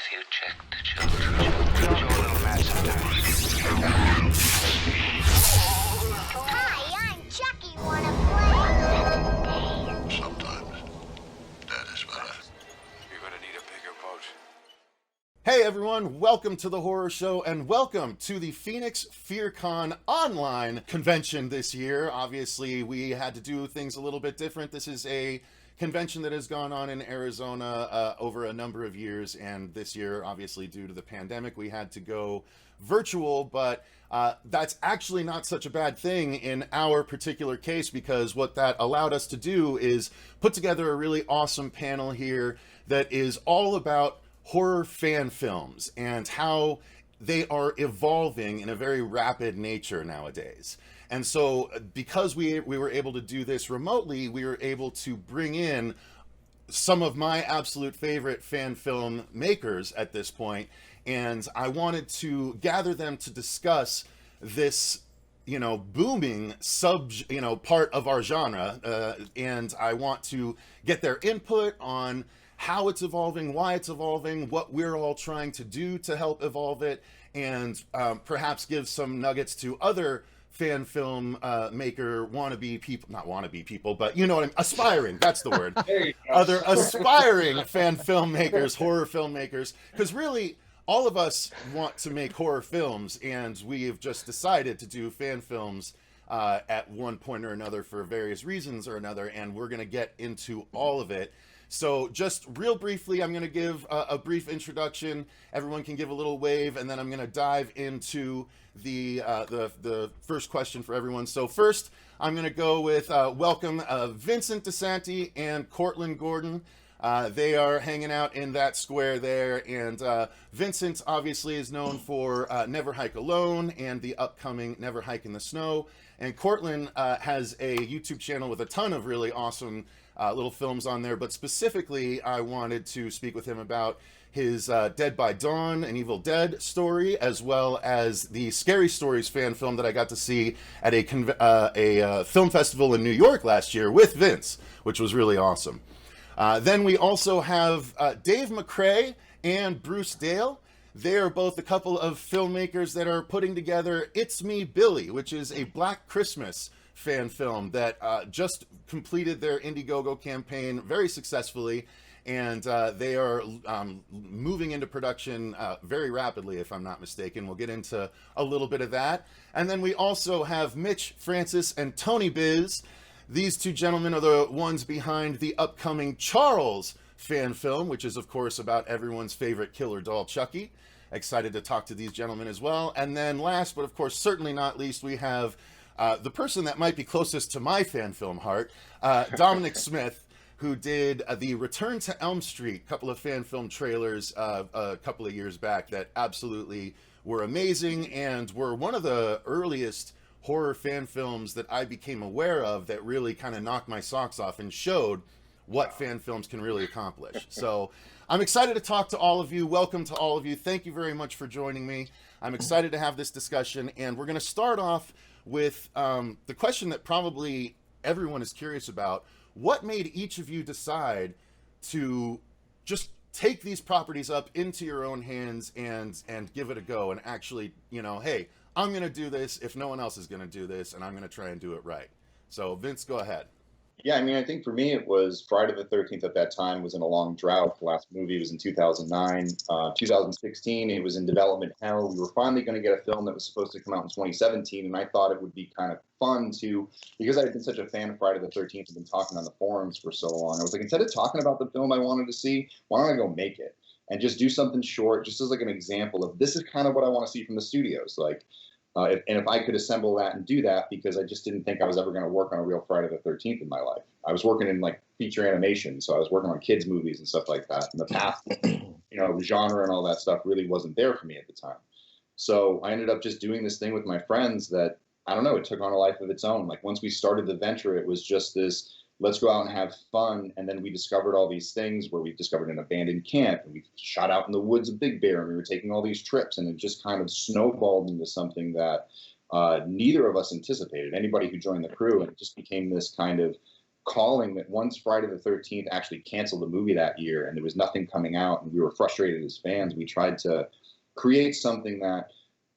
Have you checked the children? You're a little mad sometimes. Hi, I'm Chucky. Wanna play? Sometimes that is better. You're gonna need a bigger boat. Hey everyone, welcome to the horror show and welcome to the Phoenix Fearcon online convention this year. Obviously, we had to do things a little bit different. This is a convention that has gone on in Arizona over a number of years, and this year, obviously due to the pandemic, we had to go virtual, but that's actually not such a bad thing in our particular case, because what that allowed us to do is put together a really awesome panel here that is all about horror fan films and how they are evolving in a very rapid nature nowadays. And so because we were able to do this remotely, we were able to bring in some of my absolute favorite fan film makers at this point, and I wanted to gather them to discuss this booming part of our genre, and I want to get their input on how it's evolving, why it's evolving, what we're all trying to do to help evolve it, and perhaps give some nuggets to other fan film maker wannabe people, not wannabe people, but you know what aspiring, that's the word. There you go. Other aspiring fan filmmakers, horror filmmakers, because really all of us want to make horror films, and we have just decided to do fan films at one point or another for various reasons or another, and we're going to get into all of it. So just real briefly, I'm going to give a brief introduction. Everyone can give a little wave, and then I'm going to dive into the first question for everyone. So first, I'm going to go with welcome Vincent DiSanti and Courtlan Gordon. They are hanging out in that square there, and Vincent obviously is known for Never Hike Alone and the upcoming Never Hike in the Snow. And Courtlan has a YouTube channel with a ton of really awesome little films on there, but specifically I wanted to speak with him about his Dead by Dawn, an Evil Dead story, as well as the Scary Stories fan film that I got to see at a film festival in New York last year with Vince, which was really awesome. Then we also have Dave McRae and Bruce Dale. They are both a couple of filmmakers that are putting together It's Me, Billy, which is a Black Christmas fan film that just completed their Indiegogo campaign very successfully, and they are moving into production very rapidly, if I'm not mistaken. We'll get into a little bit of that. And then we also have Mitch Francis and Tony Bizz. These two gentlemen are the ones behind the upcoming Charles fan film, which is, of course, about everyone's favorite killer doll, Chucky. Excited to talk to these gentlemen as well. And then last, but of course, certainly not least, we have the person that might be closest to my fan film heart, Domonic Smith, who did the Return to Elm Street, couple of fan film trailers a couple of years back that absolutely were amazing and were one of the earliest horror fan films that I became aware of that really kind of knocked my socks off and showed what fan films can really accomplish. So I'm excited to talk to all of you. Welcome to all of you. Thank you very much for joining me. I'm excited to have this discussion, and we're going to start off with the question that probably everyone is curious about. What made each of you decide to just take these properties up into your own hands and give it a go and actually, hey, I'm going to do this if no one else is going to do this, and I'm going to try and do it right. So Vince, go ahead. Yeah, I think for me it was Friday the 13th at that time was in a long drought. The last movie was in 2009. 2016, it was in development hell. We were finally going to get a film that was supposed to come out in 2017, and I thought it would be kind of fun to, because I had been such a fan of Friday the 13th and been talking on the forums for so long, I was like, instead of talking about the film I wanted to see, why don't I go make it? And just do something short, just as like an example of this is kind of what I want to see from the studios. Like, if I could assemble that and do that, because I just didn't think I was ever going to work on a real Friday the 13th in my life. I was working in like feature animation, so I was working on kids movies and stuff like that. And the path, genre and all that stuff really wasn't there for me at the time. So I ended up just doing this thing with my friends that, I don't know, it took on a life of its own. Like once we started the venture, it was just this, let's go out and have fun. And then we discovered all these things where we discovered an abandoned camp, and we shot out in the woods of Big Bear, and we were taking all these trips, and it just kind of snowballed into something that neither of us anticipated, anybody who joined the crew. And it just became this kind of calling that once Friday the 13th actually canceled the movie that year and there was nothing coming out and we were frustrated as fans, we tried to create something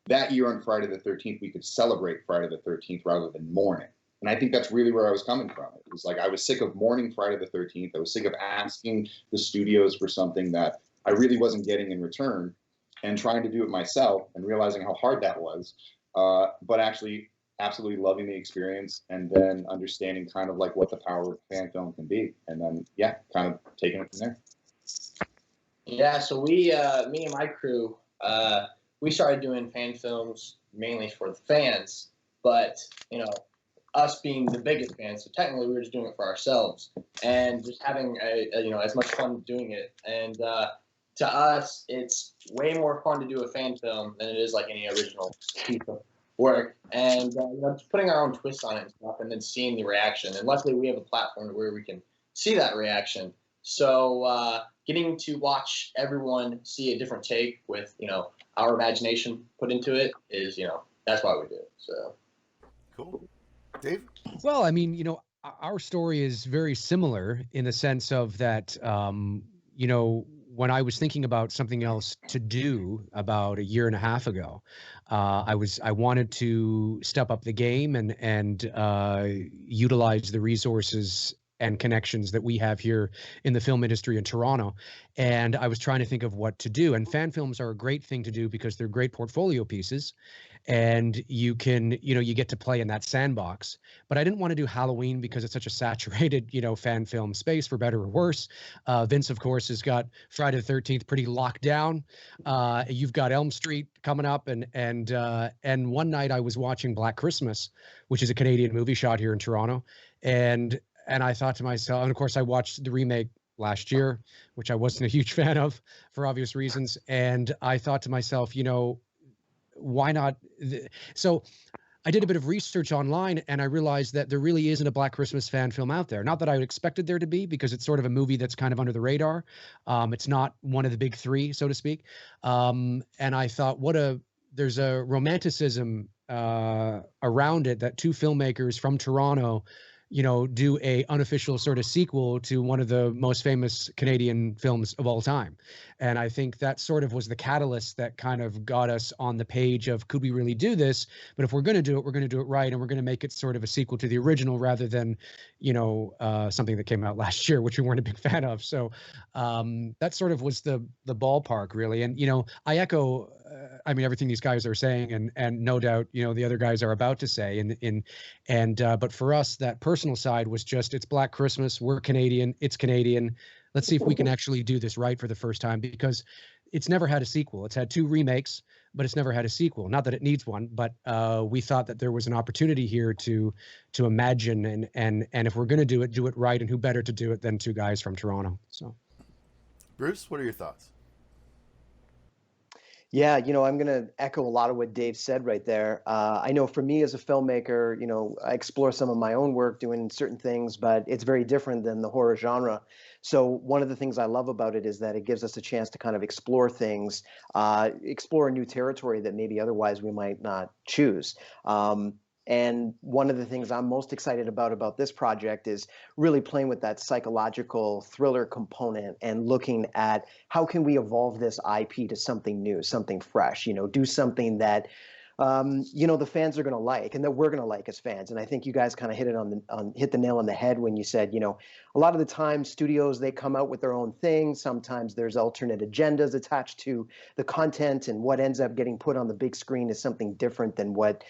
that year on Friday the 13th, we could celebrate Friday the 13th rather than mourn it. And I think that's really where I was coming from. It was like I was sick of mourning Friday the 13th. I was sick of asking the studios for something that I really wasn't getting in return and trying to do it myself and realizing how hard that was, but actually absolutely loving the experience and then understanding kind of like what the power of fan film can be. And then, yeah, kind of taking it from there. Yeah, so we, me and my crew, we started doing fan films mainly for the fans, but, you know, us being the biggest fans, so technically we were just doing it for ourselves and just having, you know, as much fun doing it. And to us, it's way more fun to do a fan film than it is like any original piece of work. And you know, just putting our own twists on it and stuff, and then seeing the reaction. And luckily, we have a platform where we can see that reaction. So getting to watch everyone see a different take with, you know, our imagination put into it is, you know, that's why we do it. So Cool. Dave? Well, I mean, you know, our story is very similar in the sense of that, you know, when I was thinking about something else to do about 1.5 years ago, I wanted to step up the game and utilize the resources and connections that we have here in the film industry in Toronto. And I was trying to think of what to do. And fan films are a great thing to do because they're great portfolio pieces. And you can, you know, you get to play in that sandbox. But I didn't want to do Halloween because it's such a saturated, you know, fan film space, for better or worse. Vince, of course, has got Friday the 13th pretty locked down. You've got Elm Street coming up, and one night I was watching Black Christmas, which is a Canadian movie shot here in Toronto, and I thought to myself, and of course I watched the remake last year, which I wasn't a huge fan of for obvious reasons, and I thought to myself, you know, why not? So I did a bit of research online and I realized that there really isn't a Black Christmas fan film out there. Not that I expected there to be, because it's sort of a movie that's kind of under the radar. It's not one of the big three, so to speak. And I thought, there's a romanticism around it that two filmmakers from Toronto, you know, do a unofficial sort of sequel to one of the most famous Canadian films of all time. And I think that sort of was the catalyst that kind of got us on the page of, could we really do this? But if we're going to do it, we're going to do it right. And we're going to make it sort of a sequel to the original rather than, you know, something that came out last year, which we weren't a big fan of. So that sort of was the ballpark, really. And, you know, I echo, I mean, everything these guys are saying, and no doubt, you know, the other guys are about to say. But for us, that personal side was just, it's Black Christmas. We're Canadian. It's Canadian. Let's see if we can actually do this right for the first time, because it's never had a sequel. It's had 2 remakes, but it's never had a sequel. Not that it needs one, but we thought that there was an opportunity here to imagine and if we're going to do it right. And who better to do it than 2 guys from Toronto? So, Bruce, what are your thoughts? Yeah, you know, I'm going to echo a lot of what Dave said right there. I know for me as a filmmaker, you know, I explore some of my own work doing certain things, but it's very different than the horror genre. So one of the things I love about it is that it gives us a chance to kind of explore things, explore a new territory that maybe otherwise we might not choose. And one of the things I'm most excited about this project is really playing with that psychological thriller component and looking at how can we evolve this IP to something new, something fresh, you know, do something that, you know, the fans are going to like and that we're going to like as fans. And I think you guys kind of hit the nail on the head when you said, you know, a lot of the time studios, they come out with their own thing. Sometimes there's alternate agendas attached to the content, and what ends up getting put on the big screen is something different than what,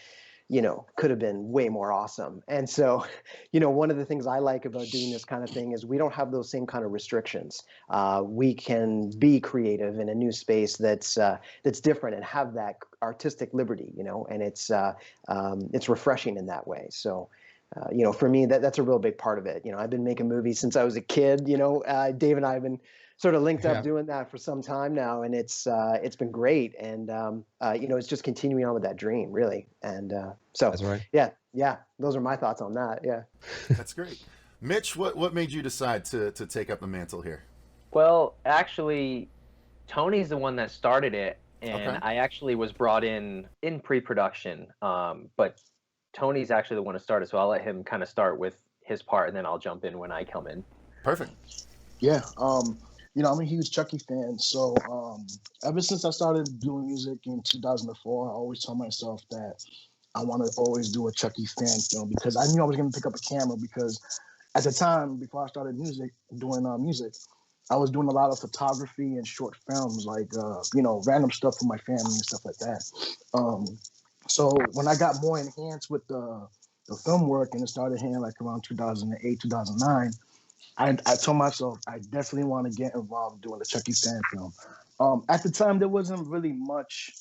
you know, could have been way more awesome. And so, you know, one of the things I like about doing this kind of thing is we don't have those same kind of restrictions. We can be creative in a new space that's different and have that artistic liberty, you know, and it's refreshing in that way. So, you know, for me, that's a real big part of it. You know, I've been making movies since I was a kid. You know, Dave and I have been sort of linked up doing that for some time now, and it's been great. And you know, it's just continuing on with that dream, really. And so that's right. Yeah, those are my thoughts on that. Yeah, That's great. Mitch, what made you decide to take up the mantle here? Well, actually, Tony's the one that started it, and Okay. I actually was brought in pre-production. But Tony's actually the one who started, so I'll let him kind of start with his part, and then I'll jump in when I come in. Perfect. Yeah. I'm a huge Chucky fan. So ever since I started doing music in 2004, I always tell myself that I want to always do a Chucky fan film because I knew I was going to pick up a camera because at the time, before I started doing music, I was doing a lot of photography and short films, like, random stuff for my family and stuff like that. So when I got more enhanced with the film work and it started hitting like around 2008, 2009, I told myself I definitely want to get involved doing a Chucky fan film. At the time, there wasn't really much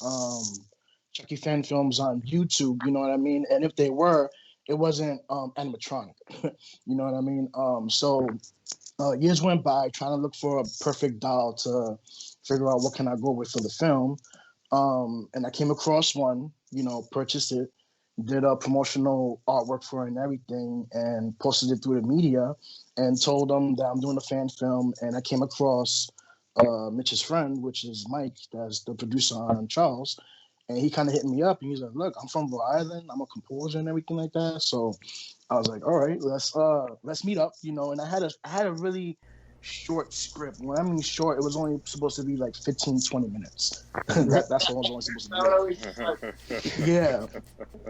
Chucky fan films on YouTube, you know what I mean? And if they were, it wasn't animatronic, you know what I mean? So years went by trying to look for a perfect doll to figure out what can I go with for the film. And I came across one, purchased it, did a promotional artwork for it and everything, and posted it through the media and told them that I'm doing a fan film. And I came across Mitch's friend, which is Mike, that's the producer on Charles. And he kind of hit me up and he's like, look, I'm from Rhode Island. I'm a composer and everything like that. So I was like, all right, let's meet up, And I had a really short script. When I mean short, it was only supposed to be like 15, 20 minutes. That's what I was only supposed to be. Yeah.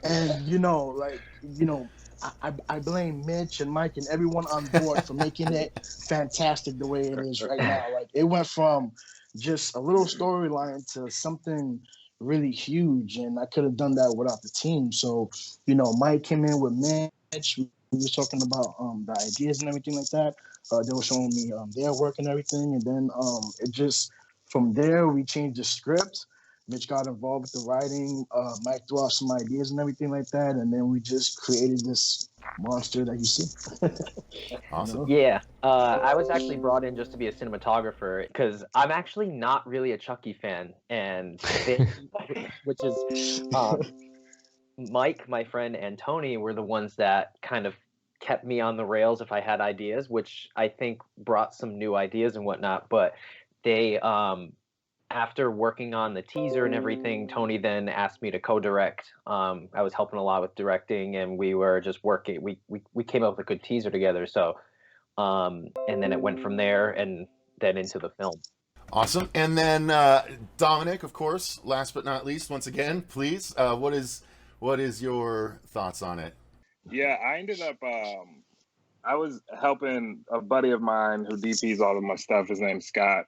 And, I blame Mitch and Mike and everyone on board for making it fantastic the way it is right now. Like, it went from just a little storyline to something really huge, and I could have done that without the team. So, Mike came in with Mitch. We were talking about the ideas and everything like that. They were showing me their work and everything, and then it just from there we changed the script. Mitch got involved with the writing. Mike threw out some ideas and everything like that, and then we just created this monster that you see. Awesome. Yeah, I was actually brought in just to be a cinematographer because I'm actually not really a Chucky fan, and which is Mike, my friend, and Tony were the ones that kind of kept me on the rails if I had ideas, which I think brought some new ideas and whatnot. But they, after working on the teaser and everything, Tony then asked me to co-direct. I was helping a lot with directing, and we were just working. We came up with a good teaser together. So, and then it went from there and then into the film. Awesome. And then Domonic, of course, last but not least, once again, please, what is your thoughts on it? Yeah, I ended up, I was helping a buddy of mine who DPs all of my stuff. His name's Scott.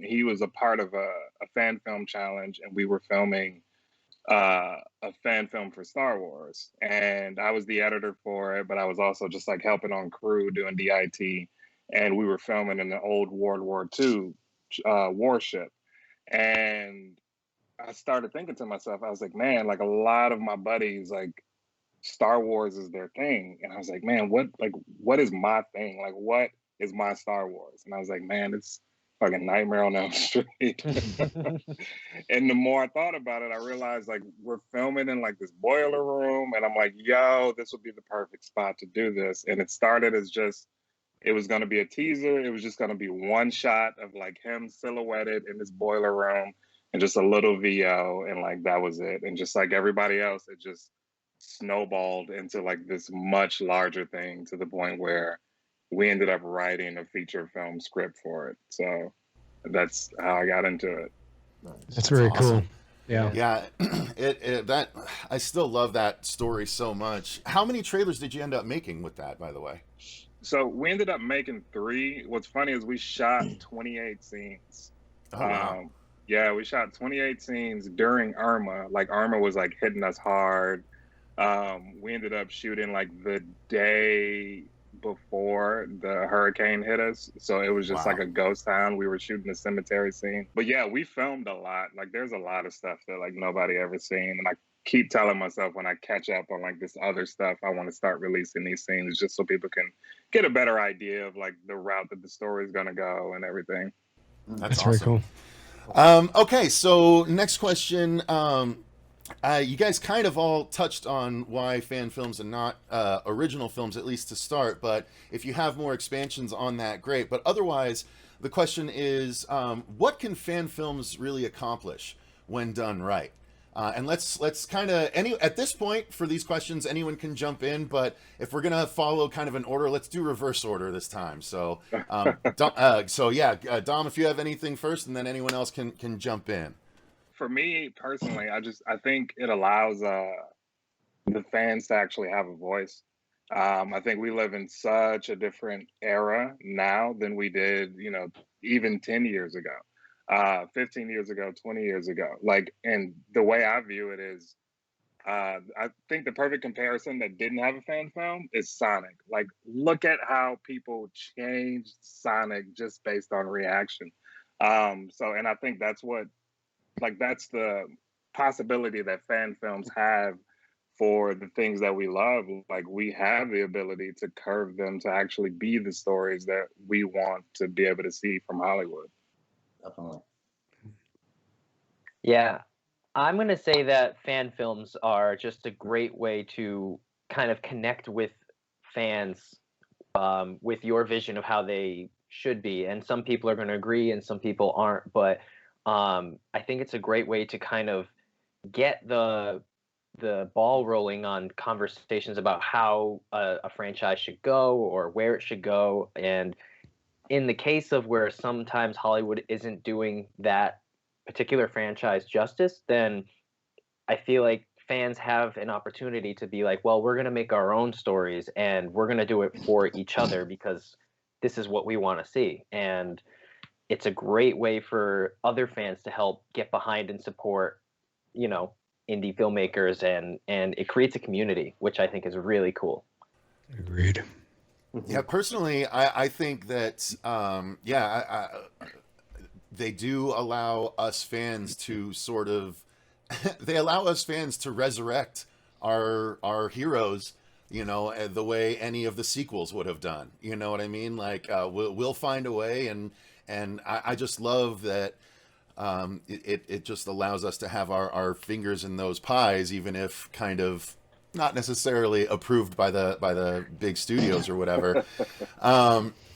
He was a part of a fan film challenge, and we were filming a fan film for Star Wars. And I was the editor for it, but I was also just like helping on crew doing DIT. And we were filming in the old World War II warship. And I started thinking to myself, I was like, man, like a lot of my buddies, like Star Wars is their thing. And I was like, man, what is my thing? Like, what is my Star Wars? And I was like, man, it's fucking Nightmare on Elm Street. And the more I thought about it, I realized like we're filming in like this boiler room. And I'm like, yo, this would be the perfect spot to do this. And it started as just, it was going to be a teaser. It was just going to be one shot of like him silhouetted in this boiler room and just a little VO. And like, that was it. And just like everybody else, it just snowballed into like this much larger thing to the point where we ended up writing a feature film script for it. So that's how I got into it. That's very awesome. Cool. Yeah. Yeah. That I still love that story so much. How many trailers did you end up making with that, by the way? So we ended up making 3. What's funny is we shot 28 scenes. Oh, wow. Yeah, we shot 28 scenes during Irma. Like Irma was like hitting us hard. We ended up shooting like the day before the hurricane hit us. So it was just like a ghost town. We were shooting a cemetery scene. But yeah, we filmed a lot. Like there's a lot of stuff that like nobody ever seen. And I keep telling myself when I catch up on like this other stuff, I want to start releasing these scenes just so people can get a better idea of like the route that the story is going to go and everything. That's very awesome. cool. Okay, so next question. You guys kind of all touched on why fan films and not original films, at least to start. But if you have more expansions on that, great. But otherwise, the question is, what can fan films really accomplish when done right? And let's kind of at this point for these questions, anyone can jump in, but if we're gonna follow kind of an order, let's do reverse order this time. So, Dom, Dom, if you have anything first, and then anyone else can jump in. For me personally, I think it allows the fans to actually have a voice. I think we live in such a different era now than we did, even 10 years ago. 15 years ago, 20 years ago. And the way I view it is, I think the perfect comparison that didn't have a fan film is Sonic. Look at how people changed Sonic just based on reaction. And I think that's that's the possibility that fan films have for the things that we love. We have the ability to curve them to actually be the stories that we want to be able to see from Hollywood. Definitely. Yeah, I'm going to say that fan films are just a great way to kind of connect with fans with your vision of how they should be. And some people are going to agree and some people aren't. But I think it's a great way to kind of get the ball rolling on conversations about how a franchise should go or where it should go. And in the case of where sometimes Hollywood isn't doing that particular franchise justice, then I feel like fans have an opportunity to be like, well, we're going to make our own stories and we're going to do it for each other because this is what we want to see. And it's a great way for other fans to help get behind and support, indie filmmakers, and it creates a community, which I think is really cool. Agreed. Yeah, personally, I think that, they do allow us fans to sort of, they allow us fans to resurrect our heroes, the way any of the sequels would have done. You know what I mean? We'll find a way, and I just love that. It just allows us to have our fingers in those pies, even if kind of not necessarily approved by the big studios or whatever.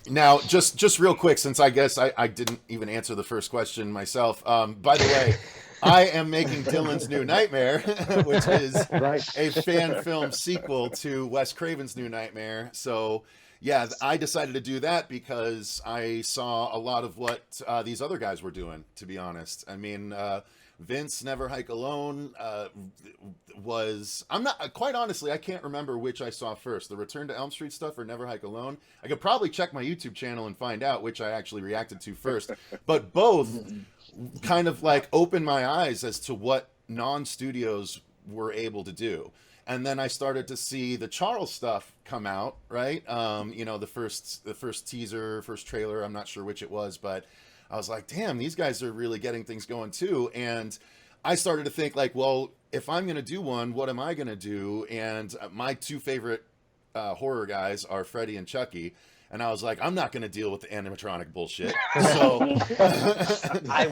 Now, just real quick, since I guess I didn't even answer the first question myself. By the way, I am making Dylan's New Nightmare, which is a fan film sequel to Wes Craven's New Nightmare. So, yeah, I decided to do that because I saw a lot of what these other guys were doing, to be honest. I mean, Vince Never Hike Alone I'm not, quite honestly, I can't remember which I saw first, the Return to Elm Street stuff or Never Hike Alone. I could probably check my YouTube channel and find out which I actually reacted to first, but both kind of opened my eyes as to what non-studios were able to do. And then I started to see the Charles stuff come out, right? The first teaser, first trailer, I'm not sure which it was, but I was like, damn, these guys are really getting things going too. And I started to think well, if I'm going to do one, what am I going to do? And my two favorite horror guys are Freddy and Chucky. And I was like, I'm not going to deal with the animatronic bullshit. So I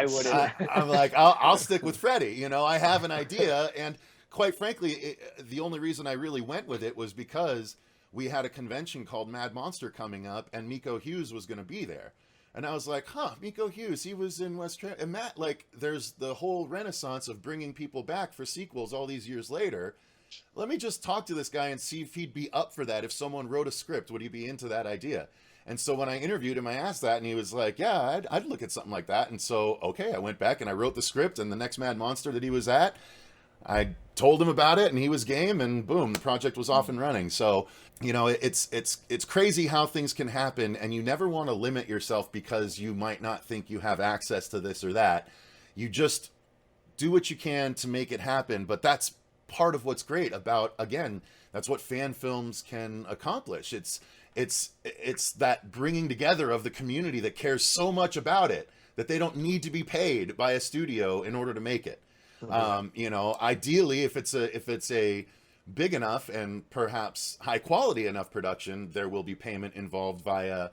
wouldn't. I'm like, I'll stick with Freddy. I have an idea. And quite frankly, the only reason I really went with it was because we had a convention called Mad Monster coming up and Miko Hughes was going to be there. And I was like, Miko Hughes, he was in West Tra-. And Matt, there's the whole renaissance of bringing people back for sequels all these years later. Let me just talk to this guy and see if he'd be up for that. If someone wrote a script, would he be into that idea? And so when I interviewed him, I asked that, and he was like, yeah, I'd look at something like that. And so, okay, I went back and I wrote the script, and the next Mad Monster that he was at, I told him about it, and he was game, and boom, the project was off and running. So, it's crazy how things can happen, and you never want to limit yourself because you might not think you have access to this or that. You just do what you can to make it happen, but that's part of what's great about, again, that's what fan films can accomplish. It's that bringing together of the community that cares so much about it that they don't need to be paid by a studio in order to make it. Ideally, if it's a big enough and perhaps high quality enough production, there will be payment involved via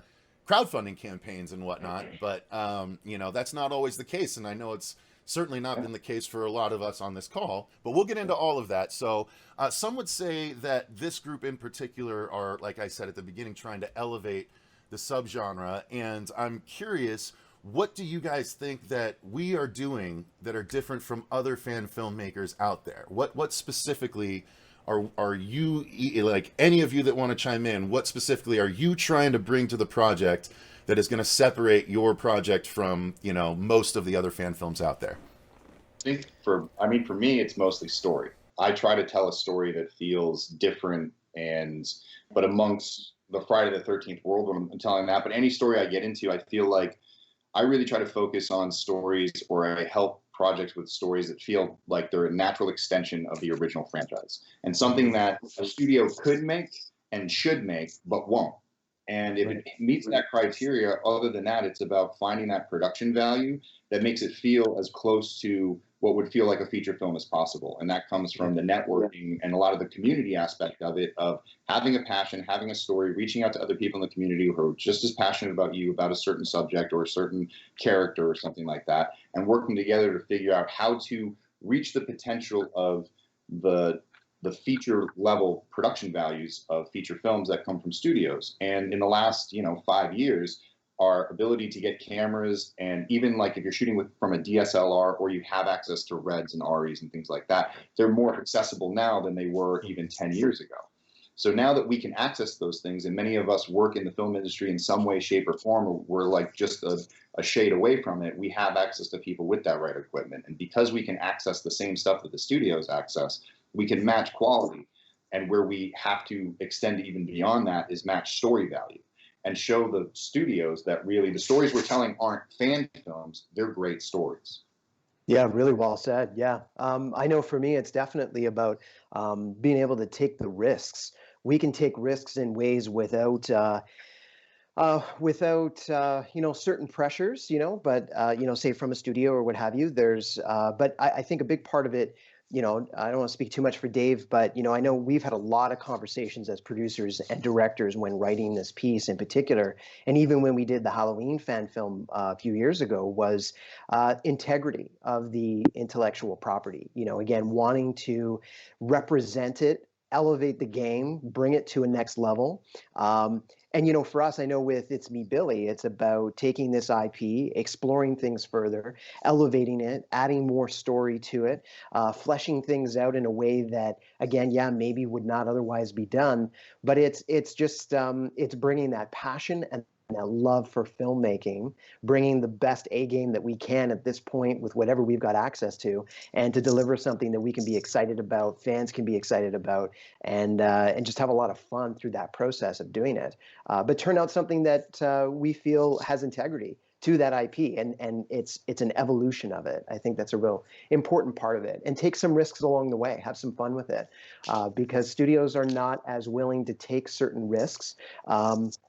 crowdfunding campaigns and whatnot. But, that's not always the case. And I know it's certainly not been the case for a lot of us on this call, but we'll get into all of that. So some would say that this group in particular are, like I said at the beginning, trying to elevate the subgenre. And I'm curious, what do you guys think that we are doing that are different from other fan filmmakers out there? What specifically are you, like, any of you that want to chime in, what specifically are you trying to bring to the project that is going to separate your project from, you know, most of the other fan films out there? I think for me, it's mostly story. I try to tell a story that feels different, but amongst the Friday the 13th world, when I'm telling that, but any story I get into, I feel like I really try to focus on stories, or I help projects with stories that feel like they're a natural extension of the original franchise, and something that a studio could make and should make, but won't. And if it meets that criteria, other than that, it's about finding that production value that makes it feel as close to what would feel like a feature film as possible. And that comes from the networking and a lot of the community aspect of it, of having a passion, having a story, reaching out to other people in the community who are just as passionate about you, about a certain subject or a certain character or something like that, and working together to figure out how to reach the potential of the feature level production values of feature films that come from studios. And in the last, 5 years, our ability to get cameras, and even like if you're shooting from a DSLR, or you have access to Reds and REs and things like that, they're more accessible now than they were even 10 years ago. So now that we can access those things, and many of us work in the film industry in some way, shape, or form, or we're like just a shade away from it, we have access to people with that right equipment. And because we can access the same stuff that the studios access, we can match quality. And where we have to extend even beyond that is match story value, and show the studios that really the stories we're telling aren't fan films, they're great stories. Yeah, really well said. Yeah. I know for me, it's definitely about being able to take the risks. We can take risks in ways without certain pressures, but, say from a studio or what have you, but I think a big part of it, I don't want to speak too much for Dave, but, I know we've had a lot of conversations as producers and directors when writing this piece in particular. And even when we did the Halloween fan film a few years ago, was integrity of the intellectual property, again, wanting to represent it, elevate the game, bring it to a next level. And, for us, I know with It's Me, Billy, it's about taking this IP, exploring things further, elevating it, adding more story to it, fleshing things out in a way that, again, maybe would not otherwise be done. But it's it's bringing that passion and that love for filmmaking, bringing the best A game that we can at this point with whatever we've got access to, and to deliver something that we can be excited about, fans can be excited about, and just have a lot of fun through that process of doing it. But turn out something that we feel has integrity to that IP, and it's an evolution of it. I think that's a real important part of it. And take some risks along the way, have some fun with it, because studios are not as willing to take certain risks,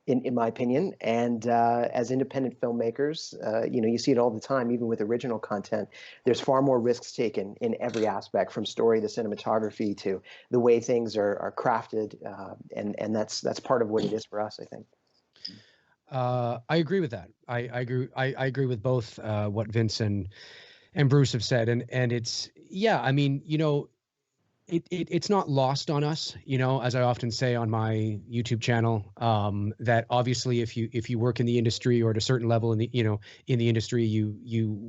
in my opinion. And as independent filmmakers, you see it all the time, even with original content. There's far more risks taken in every aspect, from story to cinematography to the way things are crafted, and that's part of what it is for us, I think. I agree with that. I agree. I agree with both what Vince and Bruce have said, and it's it's not lost on us, as I often say on my YouTube channel, that obviously if you work in the industry, or at a certain level in the in the industry,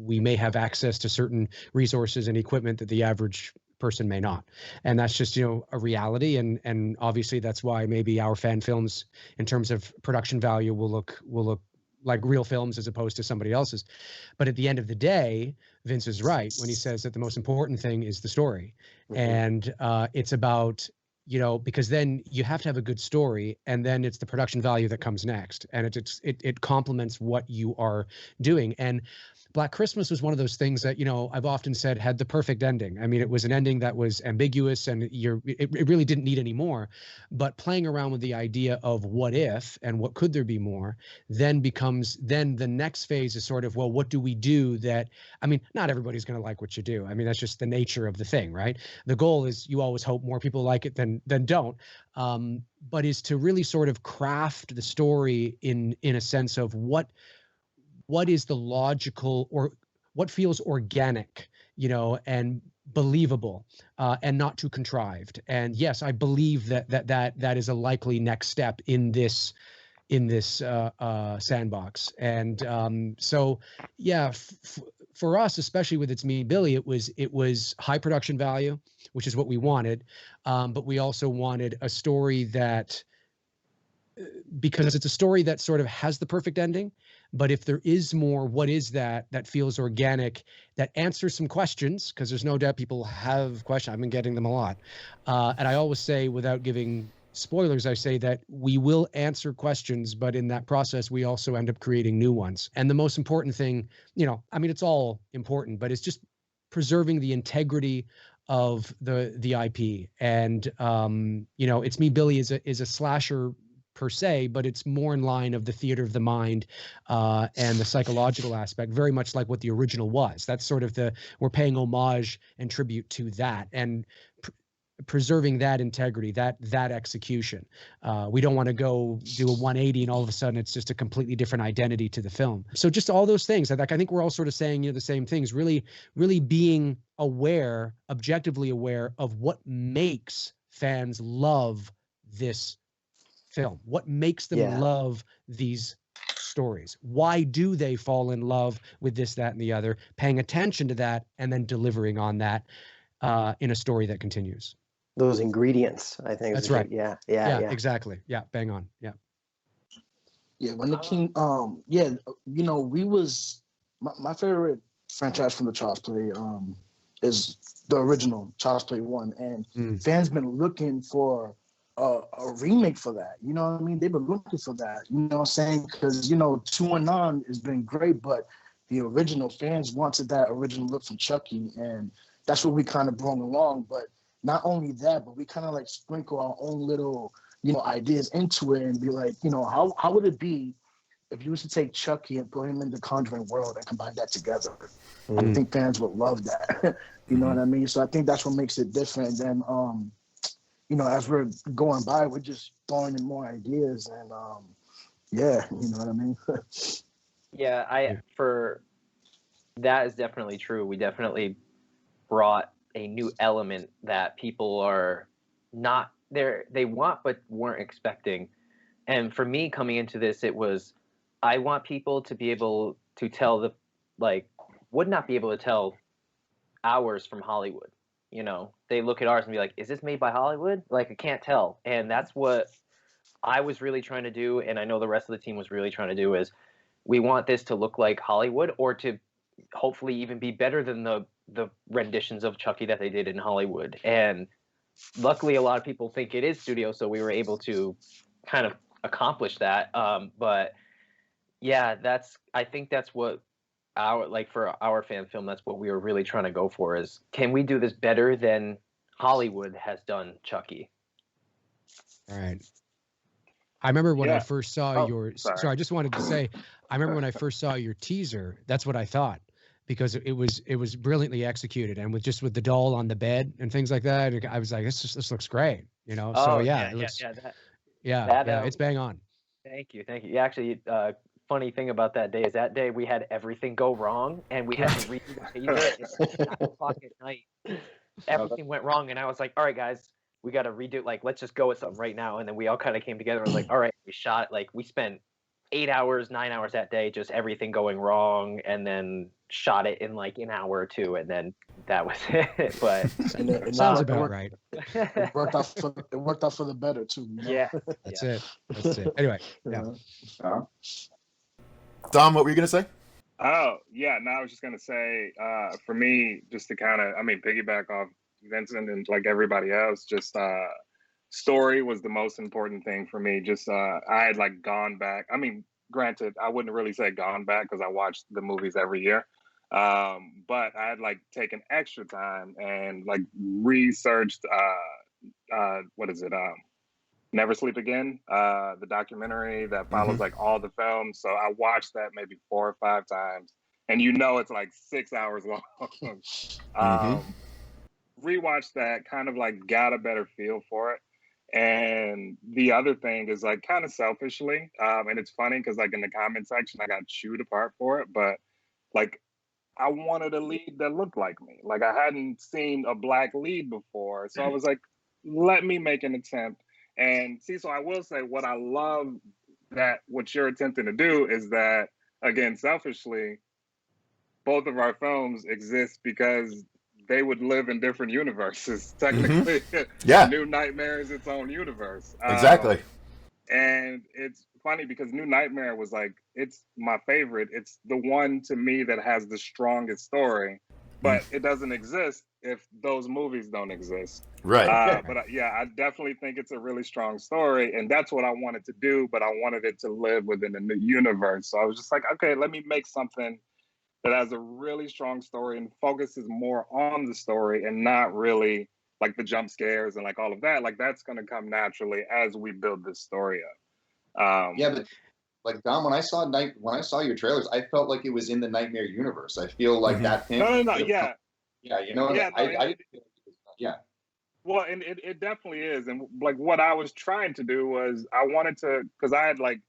we may have access to certain resources and equipment that the average person may not, and that's just a reality, and obviously that's why maybe our fan films in terms of production value will look like real films as opposed to somebody else's. But at the end of the day, Vince is right when he says that the most important thing is the story. And it's about because then you have to have a good story, and then it's the production value that comes next, and it complements what you are doing. And Black Christmas was one of those things that, I've often said had the perfect ending. I mean, it was an ending that was ambiguous, and it really didn't need any more. But playing around with the idea of what if and what could there be more, then the next phase is sort of, well, what do we do that, not everybody's going to like what you do. That's just the nature of the thing, right? The goal is you always hope more people like it than don't. But is to really sort of craft the story in a sense of what is the logical, or what feels organic, and believable, and not too contrived. And yes, I believe that is a likely next step in this in this sandbox. And so, yeah, for us, especially with It's Me, Billy, it was high production value, which is what we wanted. But we also wanted a story that, because it's a story that sort of has the perfect ending, but if there is more, what is that feels organic, that answers some questions, because there's no doubt people have questions. I've been getting them a lot. And I always say, without giving spoilers, I say that we will answer questions, but in that process, we also end up creating new ones. And the most important thing, I mean, it's all important, but it's just preserving the integrity of the IP. And, It's Me, Billy is a slasher per se, but it's more in line of the theater of the mind and the psychological aspect, very much like what the original was. That's sort of we're paying homage and tribute to that, and preserving that integrity, that execution. We don't want to go do a 180 and all of a sudden it's just a completely different identity to the film. So just all those things. I think we're all sort of saying the same things, really, really being aware, objectively aware of what makes fans love this film, what makes them love these stories. Why do they fall in love with this, that, and the other? Paying attention to that and then delivering on that in a story that continues. Those ingredients, I think. That's right. Yeah, exactly. Yeah, bang on. Yeah. Yeah, when the King, we was my favorite franchise from the Child's Play is the original Child's Play 1, and fans been looking for a remake for that. You know what I mean? They've been looking for that. You know what I'm saying? Because 2 and on has been great, but the original fans wanted that original look from Chucky, and that's what we kind of brought along. But not only that, but we kind of like sprinkle our own little, ideas into it and be like, how would it be if you was to take Chucky and put him in the Conjuring world and combine that together? I think fans would love that. You know what I mean? So I think that's what makes it different than, as we're going by, we're just throwing in more ideas and, you know what I mean? For that is definitely true. We definitely brought a new element that people are not there, they want but weren't expecting. And for me, coming into this, it was, I want people to be able to tell would not be able to tell ours from Hollywood. They look at ours and be like, is this made by Hollywood? I can't tell. And that's what I was really trying to do, and I know the rest of the team was really trying to do, is we want this to look like Hollywood, or to hopefully even be better than the renditions of Chucky that they did in Hollywood. And luckily a lot of people think it is studio, so we were able to kind of accomplish that. But yeah, I think that's what for our fan film, that's what we were really trying to go for, is can we do this better than Hollywood has done Chucky? All right. I remember when I first saw sorry, I just wanted to say, I remember when I first saw your teaser, that's what I thought, because it was brilliantly executed, and with the doll on the bed and things like that, I was like, this looks great, So it's bang on. Thank you. Yeah, actually, funny thing about that day is that day we had everything go wrong, and we had to redo the teaser at 9 o'clock at night. Everything went wrong, and I was like, all right, guys, we got to redo, let's just go with something right now. And then we all kind of came together and was like, all right, we shot, we spent 9 hours that day, just everything going wrong, and then shot it in an hour or two, and then that was it. But it sounds about right. It worked out for the better too. Yeah, that's it. Anyway, Dom, what were you gonna say? Oh yeah, no, I was just gonna say, for me, just to kind of, piggyback off Vincent and everybody else, just story was the most important thing for me. Just I had gone back. Granted, I wouldn't really say gone back because I watched the movies every year, but I had taken extra time and researched what is it? Never Sleep Again, the documentary that follows all the films. So I watched that maybe 4 or 5 times, and it's 6 hours long. Rewatched that, kind of got a better feel for it. And the other thing is kind of selfishly, and it's funny because in the comment section I got chewed apart for it, but I wanted a lead that looked like me. I hadn't seen a black lead before, so I was like, let me make an attempt. And Cecil, I will say what I love that what you're attempting to do is that, again, selfishly, both of our films exist because they would live in different universes. Technically, Yeah. New Nightmare is its own universe. Exactly. And it's funny because New Nightmare was like, it's my favorite. It's the one to me that has the strongest story, but it doesn't exist if those movies don't exist. Right. But yeah, I definitely think it's a really strong story, and that's what I wanted to do, but I wanted it to live within the universe. So I was just like, okay, let me make something that has a really strong story and focuses more on the story and not really like the jump scares and like all of that. Like that's going to come naturally as we build this story up. Yeah, but like Dom, when I saw your trailers, I felt like it was in the Nightmare universe. I feel like that. No, yeah, you know, yeah, I didn't feel like it was, yeah. Well, and it definitely is. And like what I was trying to do was I wanted to, because I had like,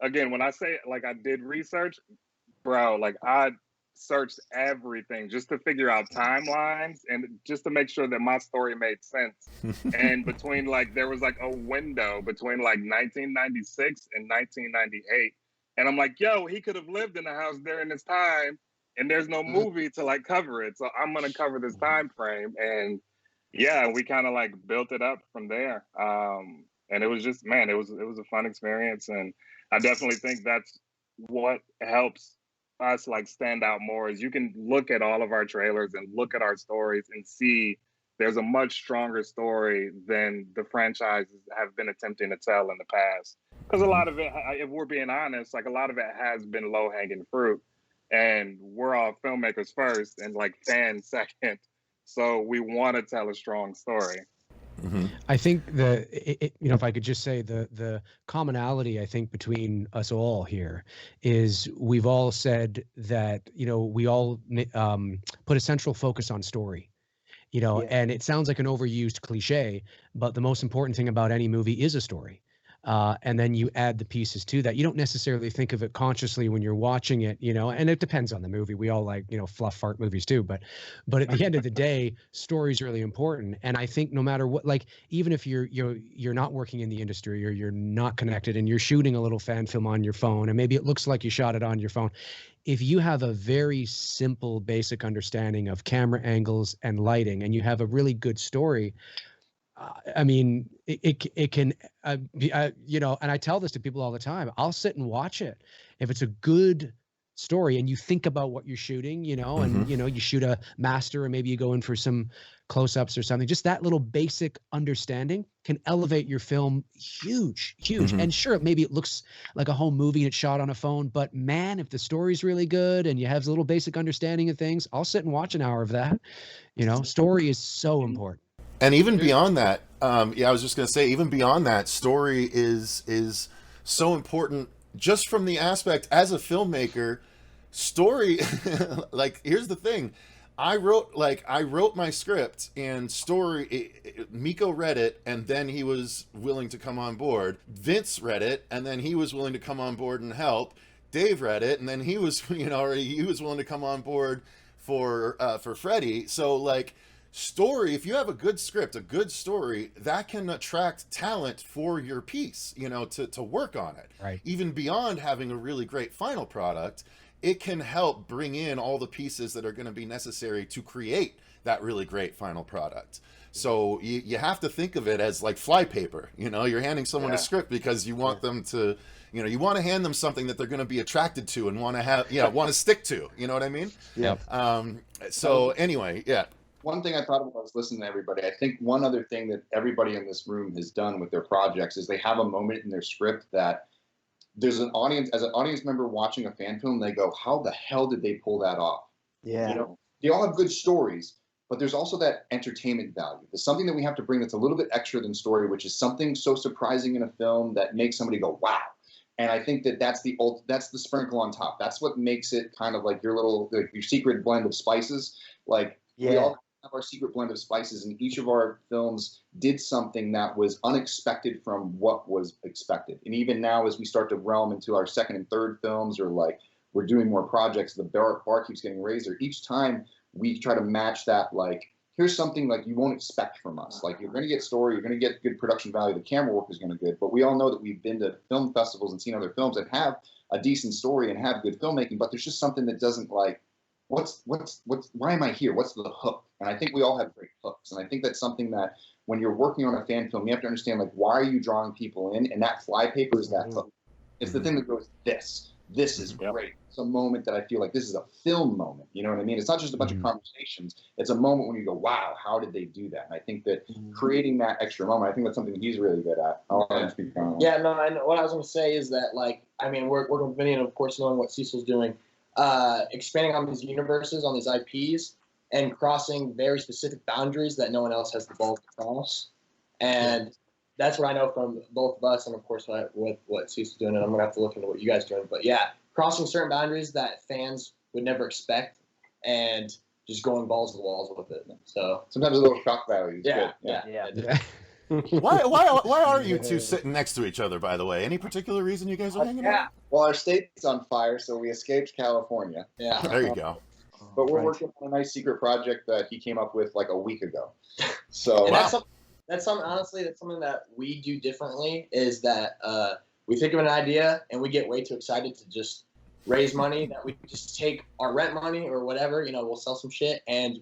again, when I say like I did research, bro, like I searched everything just to figure out timelines and just to make sure that my story made sense. And between like, there was like a window between like 1996 and 1998. And I'm like, yo, he could have lived in the house during this time and there's no movie to like cover it. So I'm going to cover this time frame. And yeah, we kind of like built it up from there. And it was just, man, it was a fun experience. And I definitely think that's what helps us like stand out more is you can look at all of our trailers and look at our stories and see there's a much stronger story than the franchises have been attempting to tell in the past. Because a lot of it, if we're being honest, like a lot of it has been low-hanging fruit. And we're all filmmakers first and like fans second. So we want to tell a strong story. I think if I could just say the commonality I think between us all here is we've all said that, we all put a central focus on story, and it sounds like an overused cliche, but the most important thing about any movie is a story. And then you add the pieces to that. You don't necessarily think of it consciously when you're watching it, and it depends on the movie. We all like, fluff fart movies too, but at the end of the day, story is really important. And I think no matter what, like, even if you're not working in the industry or you're not connected and you're shooting a little fan film on your phone, and maybe it looks like you shot it on your phone, if you have a very simple, basic understanding of camera angles and lighting, and you have a really good story, I mean, it can be, and I tell this to people all the time. I'll sit and watch it if it's a good story and you think about what you're shooting, and you shoot a master or maybe you go in for some close-ups or something. Just that little basic understanding can elevate your film huge. And sure, maybe it looks like a home movie and it's shot on a phone, but man, if the story's really good and you have a little basic understanding of things, I'll sit and watch an hour of that. Story is so important. And even beyond that, I was just going to say, even beyond that, story is so important just from the aspect as a filmmaker. Story, like, here's the thing. I wrote my script and story. Miko read it, and then he was willing to come on board. Vince read it, and then he was willing to come on board and help. Dave read it, and then he was, he was willing to come on board for Freddie. So like, story, if you have a good script, a good story, that can attract talent for your piece, to work on it. Right. Even beyond having a really great final product, it can help bring in all the pieces that are going to be necessary to create that really great final product. So you have to think of it as like flypaper. You're handing someone a script because you want them to, you want to hand them something that they're going to be attracted to and want to have, want to stick to. You know what I mean? Yeah. So anyway, yeah. One thing I thought about, I was listening to everybody. I think one other thing that everybody in this room has done with their projects is they have a moment in their script that there's an audience, as an audience member watching a fan film, they go, how the hell did they pull that off? Yeah. They all have good stories, but there's also that entertainment value. There's something that we have to bring that's a little bit extra than story, which is something so surprising in a film that makes somebody go, wow. And I think that's the sprinkle on top. That's what makes it kind of like your secret blend of spices. Like, we all have our secret blend of spices, and each of our films did something that was unexpected from what was expected. And even now, as we start to realm into our second and third films, or like we're doing more projects, the bar keeps getting raised. Each time we try to match that like here's something like you won't expect from us. Like, you're going to get story, you're going to get good production value, the camera work is going to be good. But we all know that we've been to film festivals and seen other films that have a decent story and have good filmmaking, but there's just something that doesn't like, why am I here? What's the hook? And I think we all have great hooks. And I think that's something that when you're working on a fan film, you have to understand, like, why are you drawing people in? And that flypaper is that hook. It's the thing that goes, this is great. It's a moment that I feel like this is a film moment. You know what I mean? It's not just a bunch of conversations. It's a moment when you go, wow, how did they do that? And I think that creating that extra moment, I think that's something he's really good at. I'll let him speak on that. Yeah, no, and what I was going to say is that, like, I mean, we're going to Vinny, and of course, knowing what Cecil's doing, expanding on these universes, on these IPs, and crossing very specific boundaries that no one else has the balls to cross. And that's what I know from both of us, and of course with what Cecil's doing, and I'm going to have to look into what you guys are doing. But yeah, crossing certain boundaries that fans would never expect, and just going balls to the walls with it. So sometimes a little shock value. Yeah. Why are you two sitting next to each other, by the way? Any particular reason you guys are hanging out? Well, our state's on fire, so we escaped California. Yeah. There you go. But we're working on a nice secret project that he came up with like a week ago. So and that's something, honestly, that's something that we do differently, is that we think of an idea and we get way too excited to just raise money, that we just take our rent money or whatever, we'll sell some shit, and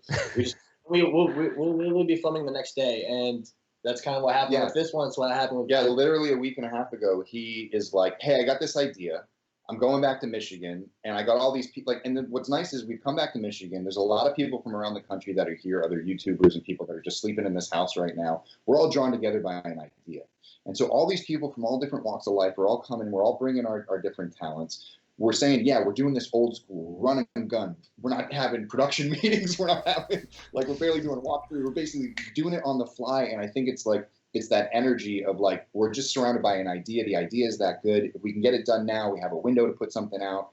we'll literally be filming the next day. And that's kind of what happened with this one. It's what happened with literally a week and a half ago, he is like, hey, I got this idea. I'm going back to Michigan, and I got all these people. Like, and then what's nice is we come back to Michigan. There's a lot of people from around the country that are here, other YouTubers and people that are just sleeping in this house right now. We're all drawn together by an idea. And so all these people from all different walks of life are all coming. We're all bringing our different talents. We're saying, yeah, we're doing this old school, run and gun. We're not having production meetings. We're not having, like, we're barely doing a walkthrough. We're basically doing it on the fly. And I think it's like, it's that energy of like, we're just surrounded by an idea. The idea is that good. If we can get it done now, we have a window to put something out.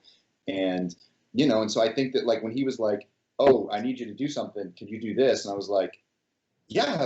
And, and so I think that, like, when he was like, oh, I need you to do something. Can you do this? And I was like, yeah,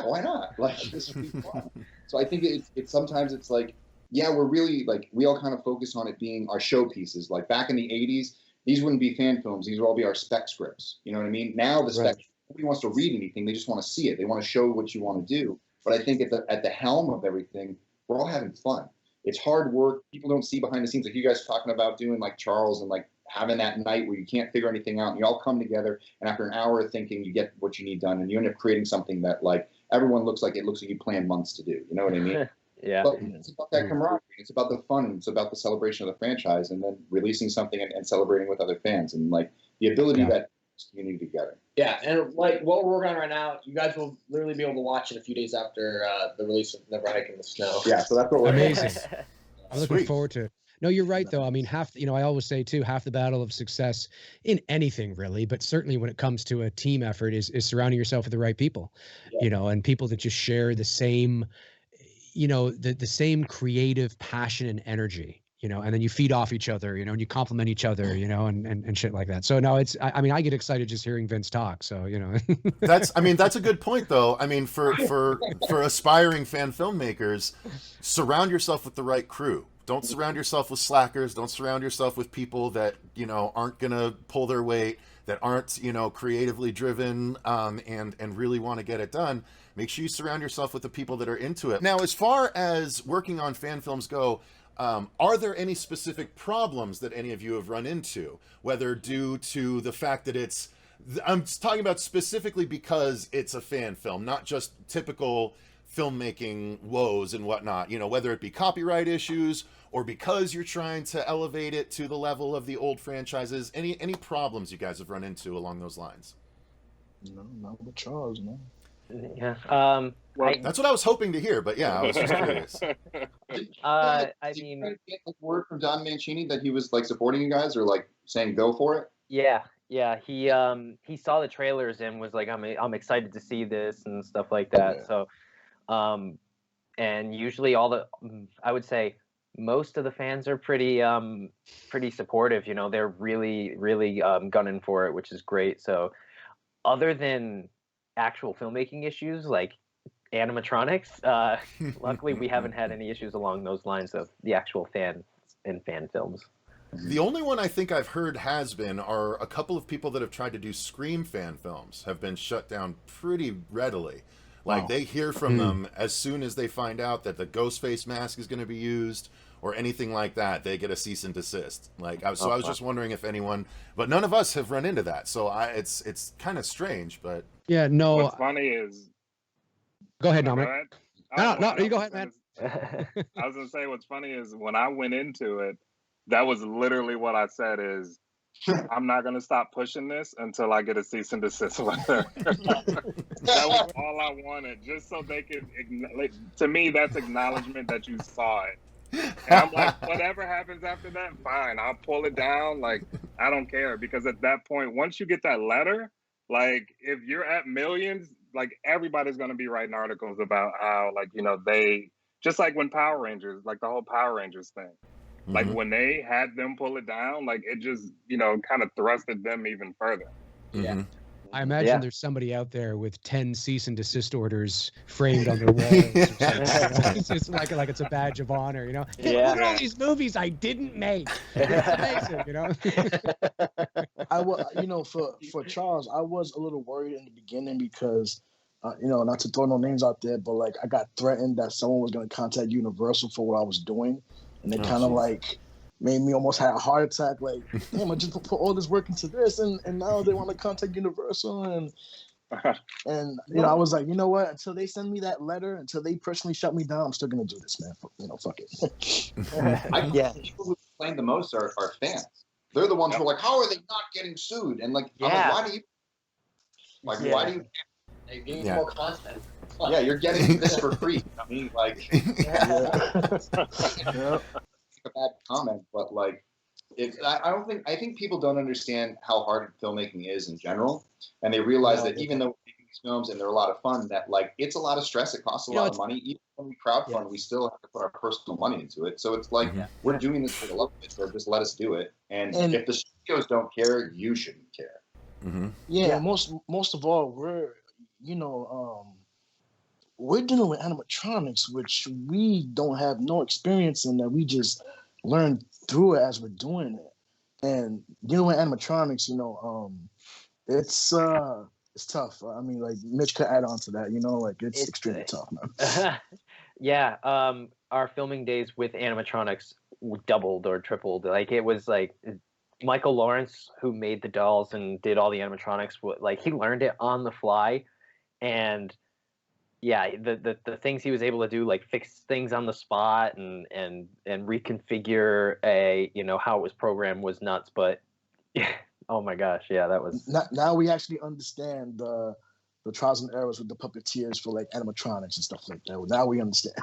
why not? Like, this would be fun. So I think it's sometimes it's like, yeah, we're really, like, we all kind of focus on it being our showpieces. Like, back in the 80s, these wouldn't be fan films. These would all be our spec scripts. You know what I mean? Now the spec, nobody wants to read anything. They just want to see it. They want to show what you want to do. But I think at the helm of everything, we're all having fun. It's hard work. People don't see behind the scenes. Like you guys talking about doing like Charles and like having that night where you can't figure anything out and you all come together, and after an hour of thinking, you get what you need done, and you end up creating something that like everyone looks like you planned months to do. You know what I mean? Yeah. But it's about that camaraderie. It's about the fun. It's about the celebration of the franchise, and then releasing something and celebrating with other fans, and like the ability that community together. Yeah, and like what we're working on right now, you guys will literally be able to watch it a few days after the release of Never Hike in the Snow. Yeah, so that's what we're amazing. I'm looking forward to it. No, you're right though. I mean, I always say too, half the battle of success in anything really, but certainly when it comes to a team effort is surrounding yourself with the right people, and people that just share the same, the same creative passion and energy. And then you feed off each other, and you compliment each other, and shit like that. So no, I get excited just hearing Vince talk. So, that's a good point though. I mean, for aspiring fan filmmakers, surround yourself with the right crew. Don't surround yourself with slackers. Don't surround yourself with people that, aren't going to pull their weight, that aren't, creatively driven, and really want to get it done. Make sure you surround yourself with the people that are into it. Now, as far as working on fan films go, are there any specific problems that any of you have run into, whether due to the fact that I'm talking about specifically because it's a fan film, not just typical filmmaking woes and whatnot, whether it be copyright issues or because you're trying to elevate it to the level of the old franchises, any problems you guys have run into along those lines? No, not with Charles, no. Yeah. That's what I was hoping to hear, but yeah, I was just curious. I mean, did you get word from Don Mancini that he was like supporting you guys or like saying go for it? Yeah. He saw the trailers and was like, I'm excited to see this and stuff like that. Yeah. So, and usually I would say most of the fans are pretty supportive. They're really, really gunning for it, which is great. So, other than actual filmmaking issues like animatronics, luckily we haven't had any issues along those lines of the actual fan films. The only one I think I've heard has been are a couple of people that have tried to do Scream fan films have been shut down pretty readily. Like they hear from them as soon as they find out that the Ghostface mask is going to be used or anything like that, they get a cease and desist. Like, I was just wondering if anyone, but none of us have run into that. So it's kind of strange, but Yeah, no. What's funny is. Go ahead, Go Dominic. ahead. No, you go ahead, man. I was gonna say what's funny is when I went into it, that was literally what I said is I'm not gonna stop pushing this until I get a cease and desist letter. That was all I wanted, just so they could. To me, that's acknowledgement that you saw it. And I'm like, whatever happens after that, fine. I'll pull it down. Like, I don't care, because at that point, once you get that letter, like, if you're at millions, like, everybody's gonna be writing articles about how, like, you know, they just like when Power Rangers, like the whole Power Rangers thing. Like when they had them pull it down, like it just, you know, kind of thrusted them even further. Yeah. I imagine there's somebody out there with 10 cease and desist orders framed on their walls. It's just like it's a badge of honor, you know? Hey, look at all these movies I didn't make. It's amazing, you know? I was, you know, for Charles, I was a little worried in the beginning because, you know, not to throw no names out there, but like I got threatened that someone was going to contact Universal for what I was doing. And it kind of like made me almost have a heart attack. Like, damn, I just put all this work into this, and now they want to contact Universal, and you know, I was like, you know what? Until they send me that letter, until they personally shut me down, I'm still gonna do this, man. You know, fuck it. People who complain the most are fans. They're the ones who are like, how are they not getting sued? And like, I'm like, why do you? They give you more content. Yeah, you're getting this for free. I mean, like, a bad comment, but like, I think people don't understand how hard filmmaking is in general, and they realize that even though we're making these films and they're a lot of fun, that like it's a lot of stress. It costs a lot of money. Even when we crowdfund, we still have to put our personal money into it. So it's like we're doing this for the love of it. So just let us do it. And if the studios don't care, you shouldn't care. Yeah, most of all, we're we're dealing with animatronics, which we don't have no experience in. That we just learn through it as we're doing it. And dealing with animatronics, you know, it's tough. I mean, like Mitch could add on to that. You know, like it's extremely tough, man. Our filming days with animatronics doubled or tripled. Like it was like Michael Lawrence, who made the dolls and did all the animatronics, like he learned it on the fly, and the things he was able to do, like fix things on the spot and reconfigure how it was programmed, was nuts. But oh my gosh, that was. Now we actually understand the trials and errors with the puppeteers for like animatronics and stuff like that. Now we understand.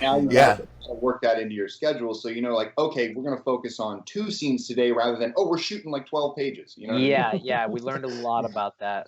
Now you have to work that into your schedule, so you know, like, okay, we're going to focus on 2 scenes today rather than we're shooting like 12 pages. You know? We learned a lot about that.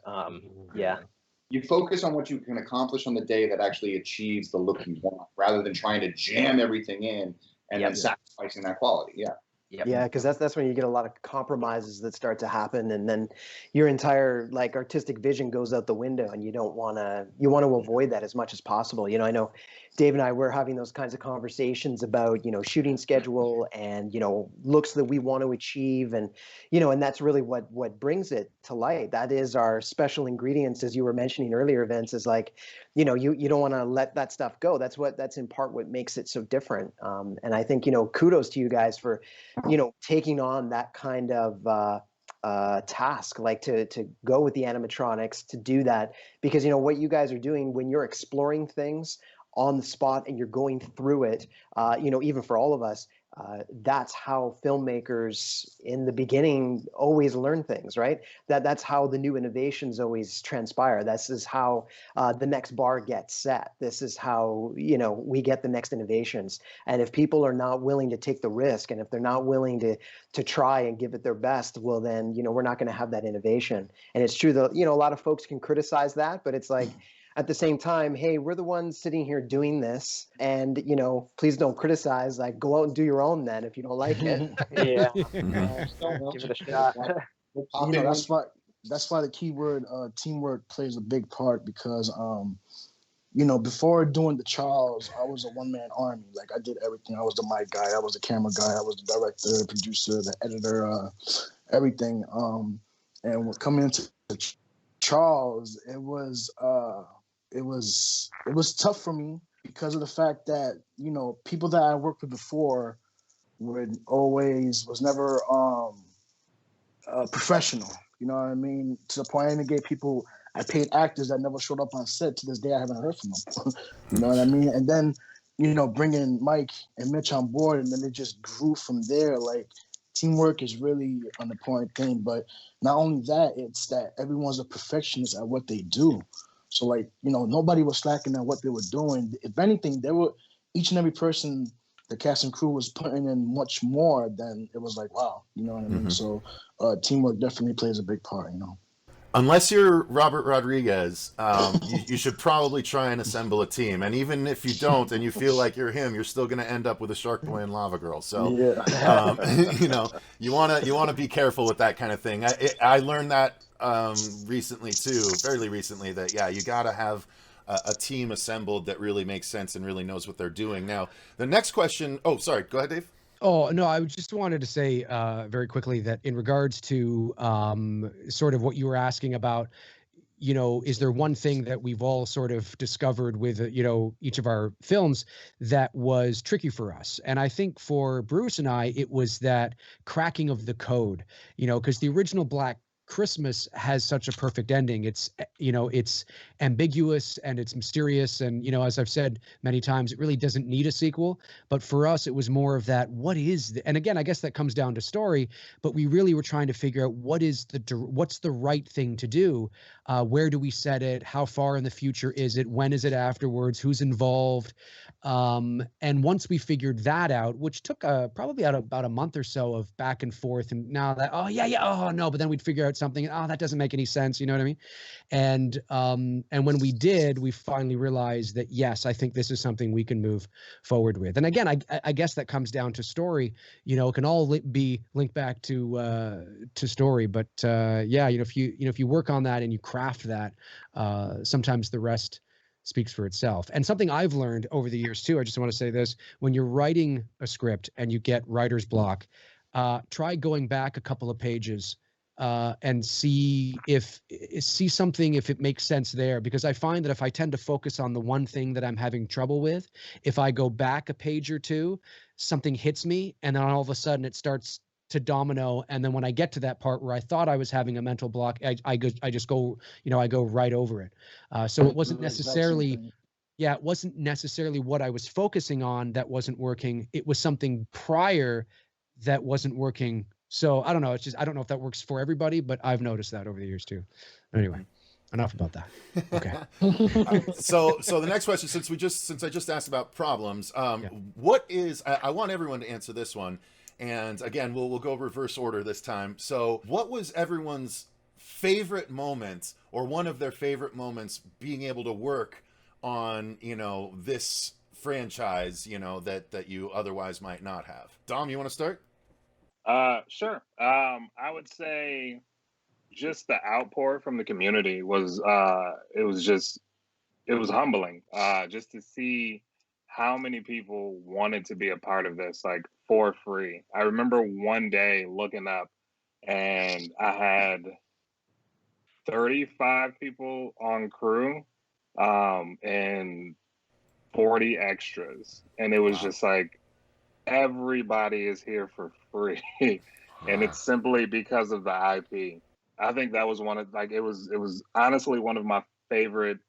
You focus on what you can accomplish on the day that actually achieves the look you want, rather than trying to jam everything in and then sacrificing that quality. Yeah, because that's when you get a lot of compromises that start to happen, and then your entire like artistic vision goes out the window, and you want to avoid that as much as possible. You know, I know Dave and I were having those kinds of conversations about, you know, shooting schedule and, you know, looks that we want to achieve, and, you know, and that's really what brings it to light. That is our special ingredients, as you were mentioning earlier, Vince, is like, you know, you don't want to let that stuff go. That's in part what makes it so different. And I think, you know, kudos to you guys for, you know, taking on that kind of task, like to go with the animatronics, to do that, because, you know, what you guys are doing when you're exploring things on the spot and you're going through it, you know, even for all of us, that's how filmmakers in the beginning always learn things, right? That's how the new innovations always transpire. This is how the next bar gets set. This is how, you know, we get the next innovations. And if people are not willing to take the risk, and if they're not willing to try and give it their best, well, then, you know, we're not going to have that innovation. And it's true that, you know, a lot of folks can criticize that, but it's like, at the same time, hey, we're the ones sitting here doing this, and, you know, please don't criticize. Like, go out and do your own then if you don't like it. Give it a shot. You know, that's why the keyword teamwork plays a big part, because you before doing the Charles, I was a one-man army. Like, I did everything. I was the mic guy, I was the camera guy, I was the director, the producer, the editor, everything. And coming into Charles, it was tough for me because of the fact that people that I worked with before was never professional. You know what I mean? To the point I paid actors that never showed up on set. To this day, I haven't heard from them. You know what I mean? And then bringing Mike and Mitch on board, and then it just grew from there. Like, teamwork is really an important thing, but not only that, it's that everyone's a perfectionist at what they do. So, like, nobody was slacking at what they were doing. If anything, each and every person, the cast and crew, was putting in much more than it was like, wow, you know what I mean? So teamwork definitely plays a big part, Unless you're Robert Rodriguez, you should probably try and assemble a team. And even if you don't, and you feel like you're him, you're still going to end up with a Shark Boy and Lava Girl. So, you want to be careful with that kind of thing. I learned that recently too, fairly recently, that you got to have a team assembled that really makes sense and really knows what they're doing. Now, the next question. Oh, sorry. Go ahead, Dave. Oh, no, I just wanted to say very quickly that in regards to sort of what you were asking about, is there one thing that we've all sort of discovered with, each of our films that was tricky for us? And I think for Bruce and I, it was that cracking of the code, because the original Black Christmas has such a perfect ending. It's it's ambiguous and it's mysterious, and as I've said many times, it really doesn't need a sequel. But for us, it was more of that, and again, I guess that comes down to story, but we really were trying to figure out what's the right thing to do. Where do we set it? How far in the future is it? When is it afterwards? Who's involved? And once we figured that out, which took probably about a month or so of back and forth, and now that, oh no, but then we'd figure out something, that doesn't make any sense, you know what I mean? And when we did, we finally realized that, yes, I think this is something we can move forward with. And again, I guess that comes down to story. It can all be linked back to story, but if you work on that and you craft that, sometimes the rest speaks for itself. And something I've learned over the years too, I just want to say this: when you're writing a script and you get writer's block, try going back a couple of pages and see something, if it makes sense there. Because I find that if I tend to focus on the one thing that I'm having trouble with, if I go back a page or two, something hits me, and then all of a sudden it starts to domino. And then when I get to that part where I thought I was having a mental block, I go right over it. So it wasn't necessarily, it wasn't necessarily what I was focusing on that wasn't working. It was something prior that wasn't working. So I don't know. I don't know if that works for everybody, but I've noticed that over the years too. Anyway, enough about that. Okay. So the next question, since I just asked about problems, what is, I want everyone to answer this one. And again, we'll go reverse order this time. So what was everyone's favorite moment, or one of their favorite moments, being able to work on, this franchise, that you otherwise might not have? Dom, you want to start? Sure. I would say just the outpour from the community was it was humbling, just to see how many people wanted to be a part of this, like, for free. I remember one day looking up and I had 35 people on crew, and 40 extras. And it was just like, everybody is here for free. And it's simply because of the IP. I think that was it was honestly one of my favorite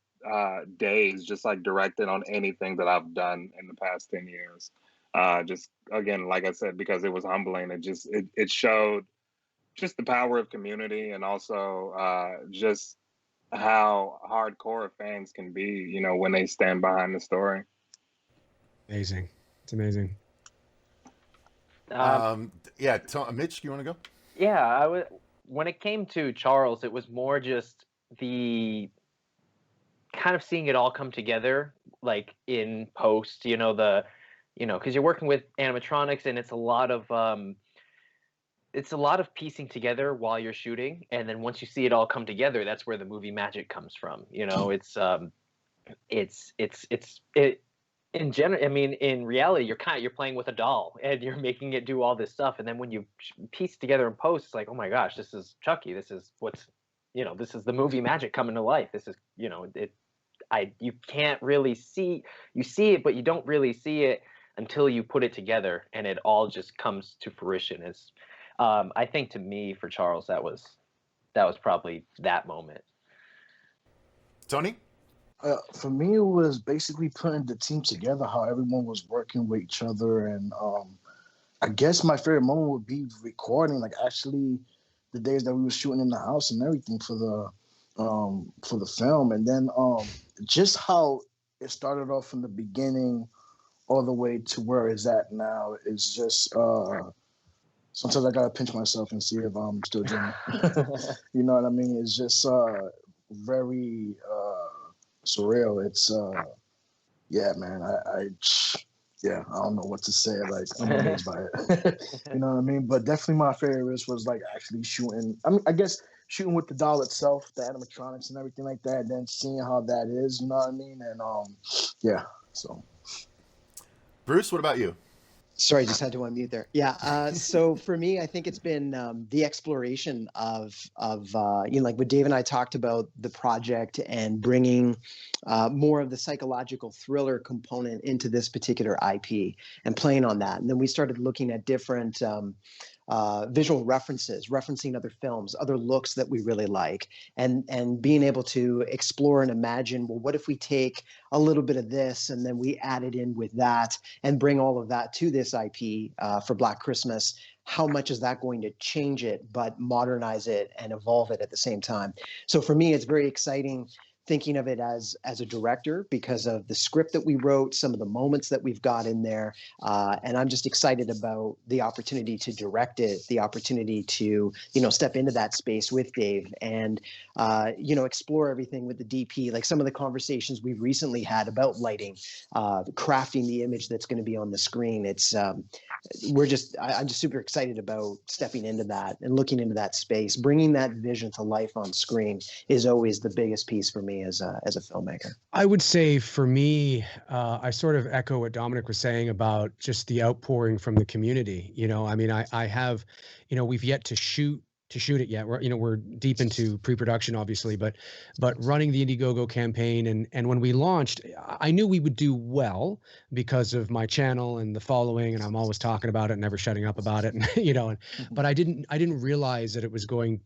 days, just like directing on anything that I've done in the past 10 years. Just again, like I said, because it was humbling. It showed just the power of community, and also just how hardcore fans can be, when they stand behind the story. Amazing. It's amazing. Mitch, you want to go? Yeah, when it came to Charles, it was more just the kind of seeing it all come together, like in post, because you're working with animatronics, and it's a lot of piecing together while you're shooting, and then once you see it all come together, that's where the movie magic comes from. It's it in general. I mean, in reality, you're playing with a doll and you're making it do all this stuff, and then when you piece together in post, it's like, oh my gosh, this is Chucky. This is this is the movie magic coming to life. This is you can't really see it, but you don't really see it until you put it together, and it all just comes to fruition. As I think, to me, for Charles, that was probably that moment. Tony? For me, it was basically putting the team together, how everyone was working with each other. And I guess my favorite moment would be recording, like actually the days that we were shooting in the house and everything for the film. And then just how it started off from the beginning all the way to where it's at now is just sometimes I gotta pinch myself and see if I'm still dreaming. You know what I mean? It's just very surreal. It's yeah, man. I don't know what to say. Like, I'm amazed by it. You know what I mean? But definitely my favorite was like actually shooting. I mean, I guess shooting with the doll itself, the animatronics and everything like that, and then seeing how that is. You know what I mean? And yeah. So, Bruce, what about you? Sorry, just had to unmute there. Yeah. So for me, I think it's been the exploration of like what Dave and I talked about, the project and bringing more of the psychological thriller component into this particular IP and playing on that. And then we started looking at different visual references, referencing other films, other looks that we really like, and being able to explore and imagine, well, what if we take a little bit of this and then we add it in with that and bring all of that to this IP for Black Christmas? How much is that going to change it, but modernize it and evolve it at the same time? So for me, it's very exciting thinking of it as a director because of the script that we wrote, some of the moments that we've got in there. And I'm just excited about the opportunity to direct it, the opportunity to, step into that space with Dave and, explore everything with the DP, like some of the conversations we've recently had about lighting, crafting the image that's going to be on the screen. It's, I'm just super excited about stepping into that and looking into that space. Bringing that vision to life on screen is always the biggest piece for me as a filmmaker. I would say for me, I sort of echo what Domonic was saying about just the outpouring from the community. I mean, I have, we've yet to shoot it yet. We're deep into pre-production, obviously, but running the Indiegogo campaign and when we launched, I knew we would do well because of my channel and the following, and I'm always talking about it, never shutting up about it, and but I didn't realize that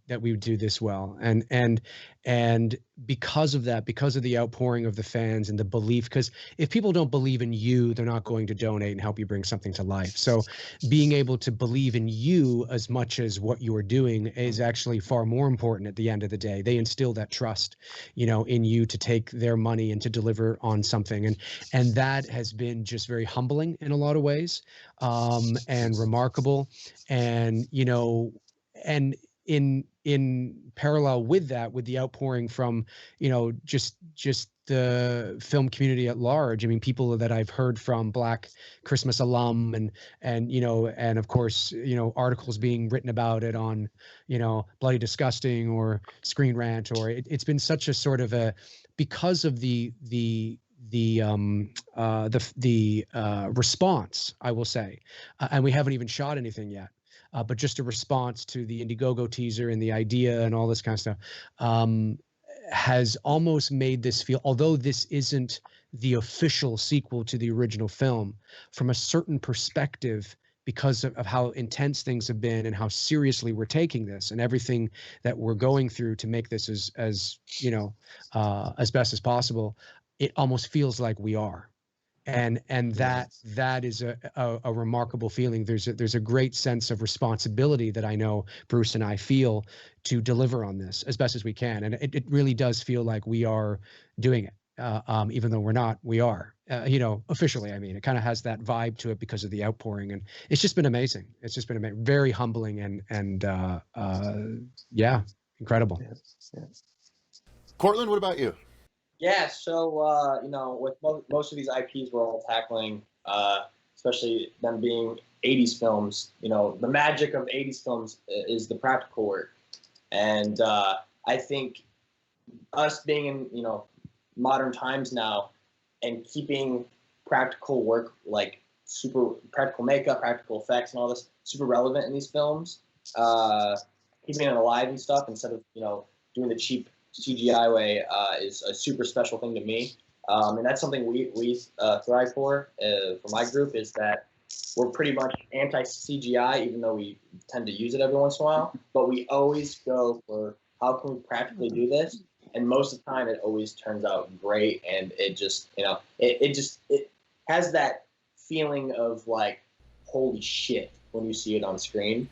that we would do this well, and because of that, because of the outpouring of the fans and the belief, because if people don't believe in you, they're not going to donate and help you bring something to life. So being able to believe in you as much as what you are doing is actually far more important at the end of the day. They instill that trust, in you to take their money and to deliver on something. And that has been just very humbling in a lot of ways, and remarkable. And, and in parallel with that, with the outpouring from, just the film community at large. I mean, people that I've heard from, Black Christmas alum, and of course, articles being written about it on, Bloody Disgusting or Screen Rant, or it's been such a sort of because of the response, I will say, and we haven't even shot anything yet. But just a response to the Indiegogo teaser and the idea and all this kind of stuff has almost made this feel, although this isn't the official sequel to the original film, from a certain perspective, because of how intense things have been and how seriously we're taking this and everything that we're going through to make this as best as possible, it almost feels like we are. And that is a remarkable feeling. There's a great sense of responsibility that I know Bruce and I feel to deliver on this as best as we can, and it really does feel like we are doing it, even though we're not. We are, officially. I mean, it kind of has that vibe to it because of the outpouring, and it's just been amazing. It's just been very humbling and yeah, incredible. Yeah. Courtlan, what about you? Yeah, so with most of these IPs we're all tackling, especially them being 80s films, the magic of 80s films is the practical work. And I think us being in, modern times now, and keeping practical work, like super practical makeup, practical effects, and all this super relevant in these films, keeping it alive and stuff instead of doing the cheap CGI way is a super special thing to me. And that's something we thrive for my group, is that we're pretty much anti-CGI, even though we tend to use it every once in a while. But we always go for how can we practically do this? And most of the time, it always turns out great. And it just, it has that feeling of like, holy shit, when you see it on screen,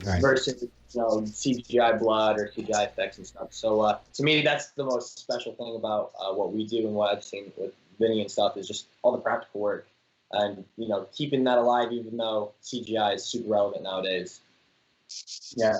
Right. versus CGI blood or CGI effects and stuff. So to me, that's the most special thing about what we do and what I've seen with Vinny and stuff, is just all the practical work and keeping that alive, even though CGI is super relevant nowadays. Yeah,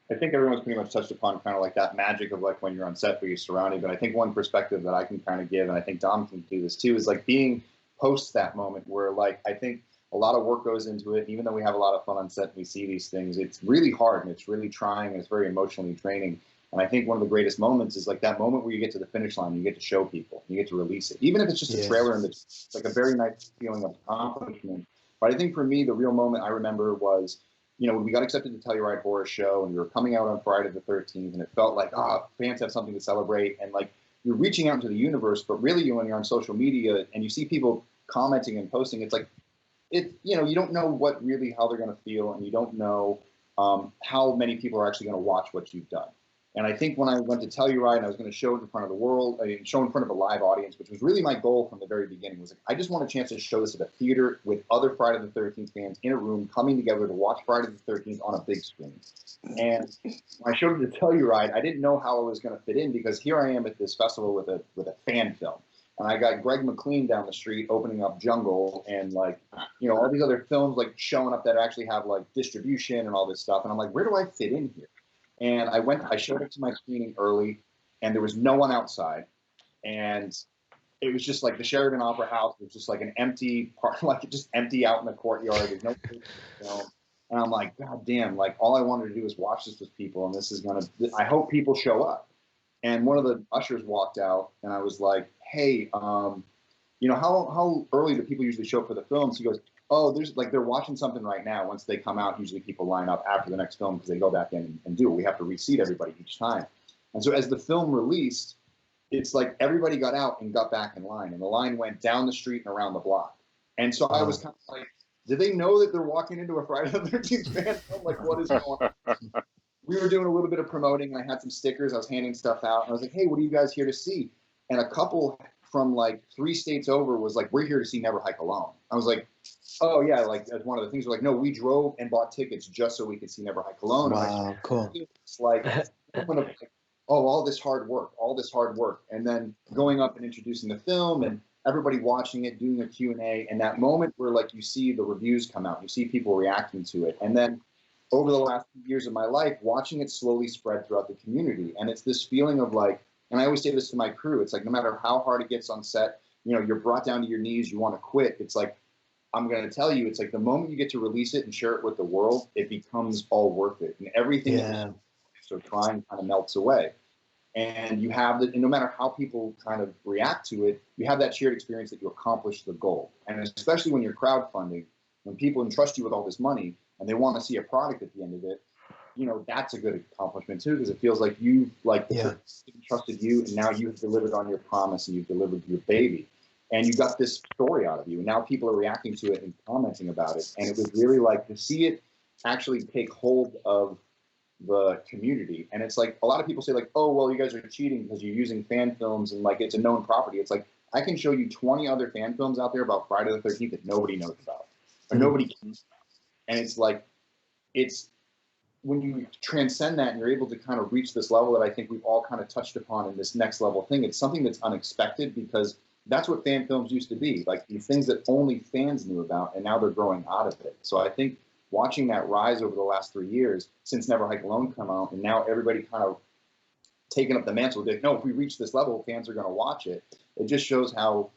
I think everyone's pretty much touched upon kind of like that magic of like when you're on set where you're surrounded. But I think one perspective that I can kind of give, and I think Dom can do this too, is like being post that moment where like I think a lot of work goes into it. And even though we have a lot of fun on set and we see these things, it's really hard and it's really trying and it's very emotionally draining. And I think one of the greatest moments is like that moment where you get to the finish line, you get to show people, you get to release it, even if it's just a trailer and it's like a very nice feeling of accomplishment. But I think for me, the real moment I remember was, when we got accepted to Telluride Horror Show and we were coming out on Friday the 13th, and it felt like, fans have something to celebrate. And like you're reaching out into the universe, but really when you're on social media and you see people commenting and posting, it's like, you don't know how they're going to feel, and you don't know how many people are actually going to watch what you've done. And I think when I went to Telluride and I was going to show it in front of the world, show in front of a live audience, which was really my goal from the very beginning, was like, I just want a chance to show this at a theater with other Friday the 13th fans in a room coming together to watch Friday the 13th on a big screen. And when I showed it to Telluride, I didn't know how I was going to fit in, because here I am at this festival with a fan film. And I got Greg McLean down the street opening up Jungle, and like, all these other films like showing up that actually have like distribution and all this stuff. And I'm like, where do I fit in here? And I showed up to my screening early, and there was no one outside. And it was just like the Sheridan Opera House was just like an empty part, like just empty out in the courtyard. There's no film. And I'm like, God damn, like all I wanted to do is watch this with people. And I hope people show up. And one of the ushers walked out, and I was like, hey, how early do people usually show up for the films? He goes, they're watching something right now. Once they come out, usually people line up after the next film because they go back in and do it. We have to reseat everybody each time. And so as the film released, it's like everybody got out and got back in line, and the line went down the street and around the block. And so I was kind of like, do they know that they're walking into a Friday the 13th fan film? Like, what is going on? We were doing a little bit of promoting, and I had some stickers. I was handing stuff out, and I was like, hey, what are you guys here to see? And a couple from like 3 states over was like, we're here to see Never Hike Alone. I was like, oh yeah, like as one of the things, we're like, no, we drove and bought tickets just so we could see Never Hike Alone. Wow, cool. It's like, all this hard work. And then going up and introducing the film and everybody watching it, doing a Q&A, and that moment where like you see the reviews come out, you see people reacting to it. And then over the last few years of my life, watching it slowly spread throughout the community. And it's this feeling of like, and I always say this to my crew, it's like no matter how hard it gets on set, you're brought down to your knees, you want to quit. It's like, I'm going to tell you, it's like the moment you get to release it and share it with the world, it becomes all worth it. And everything that you're trying kind of melts away. And you have and no matter how people kind of react to it, you have that shared experience that you accomplished the goal. And especially when you're crowdfunding, when people entrust you with all this money and they want to see a product at the end of it, that's a good accomplishment too, because it feels like you've trusted you, and now you've delivered on your promise and you've delivered your baby, and you got this story out of you, and now people are reacting to it and commenting about it. And it was really like to see it actually take hold of the community. And it's like a lot of people say like, oh, well, you guys are cheating because you're using fan films and like it's a known property. It's like I can show you 20 other fan films out there about Friday the 13th that nobody knows about or nobody cares about. And it's like, it's when you transcend that and you're able to kind of reach this level that I think we've all kind of touched upon in this next level thing, it's something that's unexpected, because that's what fan films used to be, like these things that only fans knew about, and now they're growing out of it. So I think watching that rise over the last 3 years since Never Hike Alone come out, and now everybody kind of taking up the mantle, like, no, if we reach this level, fans are going to watch it. It just shows how,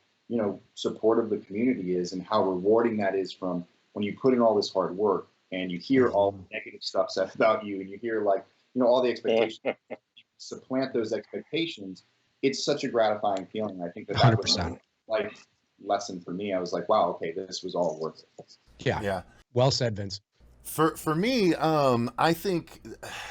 supportive the community is and how rewarding that is from when you put in all this hard work and you hear all the negative stuff said about you, and you hear like, all the expectations, supplant those expectations it's such a gratifying feeling. I think that was 100%. like lesson for me. I was like, wow, okay, this was all worth it. Yeah. Well said, Vince. For me, I think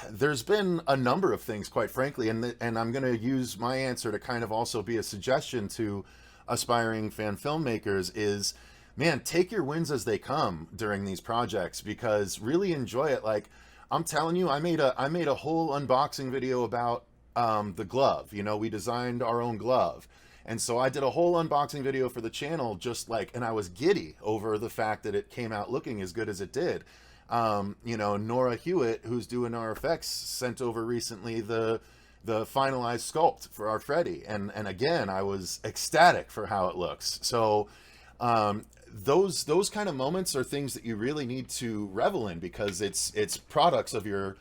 there's been a number of things, quite frankly, and I'm going to use my answer to kind of also be a suggestion to aspiring fan filmmakers is, man, take your wins as they come during these projects, because really enjoy it. Like, I'm telling you, I made a whole unboxing video about the glove. You know, we designed our own glove. And so I did a whole unboxing video for the channel, just like, and I was giddy over the fact that it came out looking as good as it did. You know, Nora Hewitt, who's doing our effects, sent over recently the finalized sculpt for our Freddy, and again, I was ecstatic for how it looks. So those kind of moments are things that you really need to revel in, because it's products of your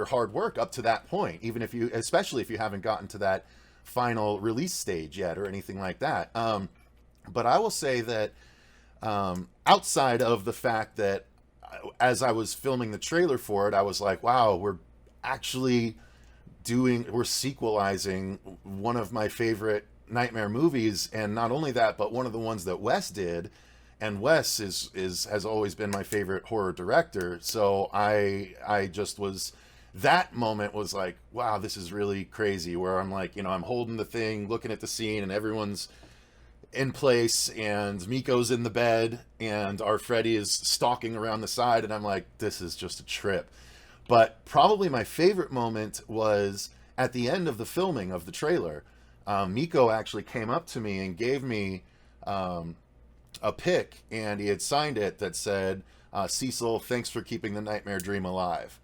hard work up to that point, even if you, especially if you haven't gotten to that final release stage yet or anything like that. But I will say that outside of the fact that as I was filming the trailer for it, I was like, wow, we're sequelizing one of my favorite nightmare movies. And not only that, but one of the ones that Wes did. And Wes has always been my favorite horror director. So I just was, that moment was like, wow, this is really crazy, where I'm like, you know, I'm holding the thing, looking at the scene, and everyone's in place, and Miko's in the bed, and our Freddy is stalking around the side, and I'm like, this is just a trip. But probably my favorite moment was at the end of the filming of the trailer. Miko actually came up to me and gave me a pic, and he had signed it that said, Cecil, thanks for keeping the nightmare dream alive,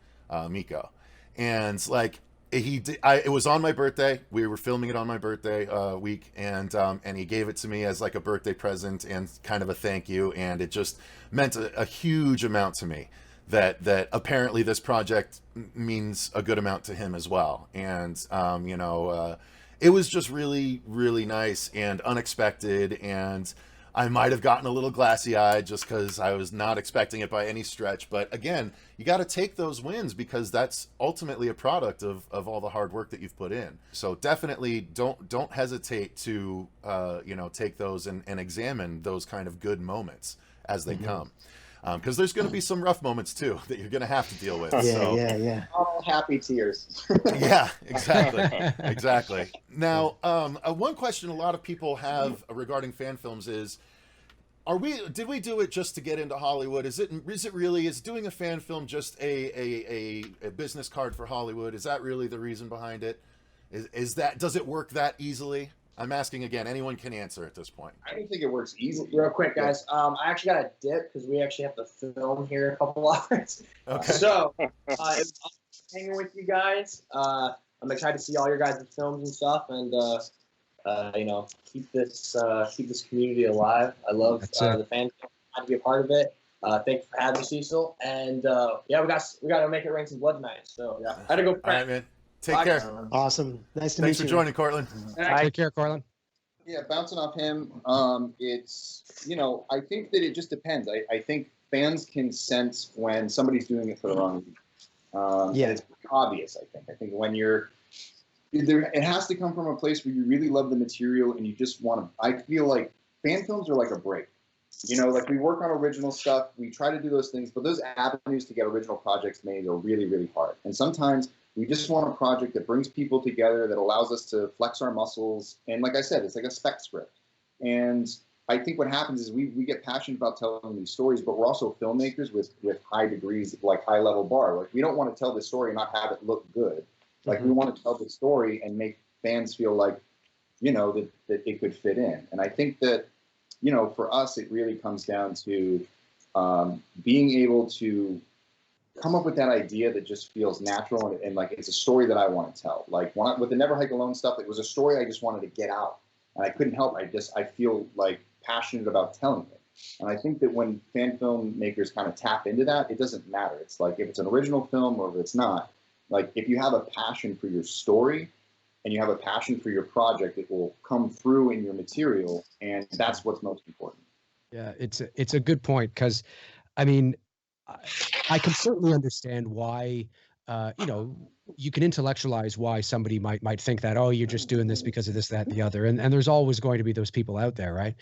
Miko. And like, it was on my birthday. We were filming it on my birthday week, and he gave it to me as like a birthday present and kind of a thank you, and it just meant a huge amount to me that apparently this project means a good amount to him as well. And you know, it was just really, really nice and unexpected, and I might have gotten a little glassy-eyed just because I was not expecting it by any stretch. But again, you got to take those wins, because that's ultimately a product of all the hard work that you've put in. So definitely don't hesitate to you know, take those and examine those kind of good moments as they come. Because there's going to be some rough moments too that you're going to have to deal with. Yeah. All happy tears. Yeah, exactly. Now, one question a lot of people have regarding fan films is, did we do it just to get into Hollywood? Is doing a fan film just a business card for Hollywood? Is that really the reason behind it? Does it work that easily? I'm asking again. Anyone can answer at this point. I don't think it works easily. Real quick, guys. I actually got a dip because we actually have to film here in a couple hours. Okay. So, hanging with you guys. I'm excited to see all your guys' films and stuff, and you know, keep this community alive. I love the fan film. I'm to be a part of it. Thank you for having me, Cecil. And yeah, we got to make it rain some blood tonight. So yeah, I had to go. All right, man. Take care. Awesome. Nice to meet you. Thanks for joining, Courtlan. Take care, Courtlan. Yeah, bouncing off him, it's, you know, I think that it just depends. I think fans can sense when somebody's doing it for the wrong reason. Yeah. It's obvious, I think when it has to come from a place where you really love the material and you just want to, I feel like fan films are like a break. You know, like we work on original stuff, we try to do those things, but those avenues to get original projects made are really, really hard. And sometimes we just want a project that brings people together, that allows us to flex our muscles. And like I said, it's like a spec script. And I think what happens is we get passionate about telling these stories, but we're also filmmakers with high degrees, like high level bar. Like we don't want to tell the story and not have it look good. Like we want to tell the story and make fans feel like, you know, that it could fit in. And I think that, you know, for us, it really comes down to being able to come up with that idea that just feels natural and like it's a story that I want to tell. Like with the Never Hike Alone stuff, it was a story I just wanted to get out, and I couldn't help. I feel like passionate about telling it. And I think that when fan filmmakers kind of tap into that, it doesn't matter. It's like if it's an original film or if it's not. Like if you have a passion for your story and you have a passion for your project, it will come through in your material, and that's what's most important. Yeah, it's a good point, because, I mean, I can certainly understand why, you know, you can intellectualize why somebody might think that, oh, you're just doing this because of this, that, and the other. And there's always going to be those people out there, right?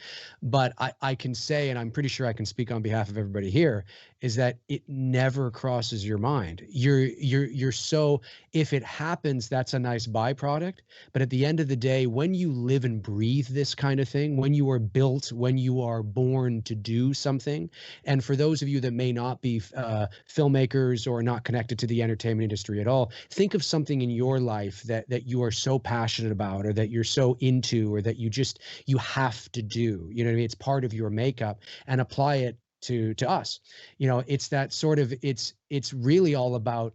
But I can say, and I'm pretty sure I can speak on behalf of everybody here, is that it never crosses your mind. You're so, if it happens, that's a nice byproduct. But at the end of the day, when you live and breathe this kind of thing, when you are built, when you are born to do something, and for those of you that may not be filmmakers or not connected to the entertainment industry at all, think of something in your life that you are so passionate about, or that you're so into, or that you have to do. You know what I mean? It's part of your makeup, and apply it to us. You know, it's that sort of, it's really all about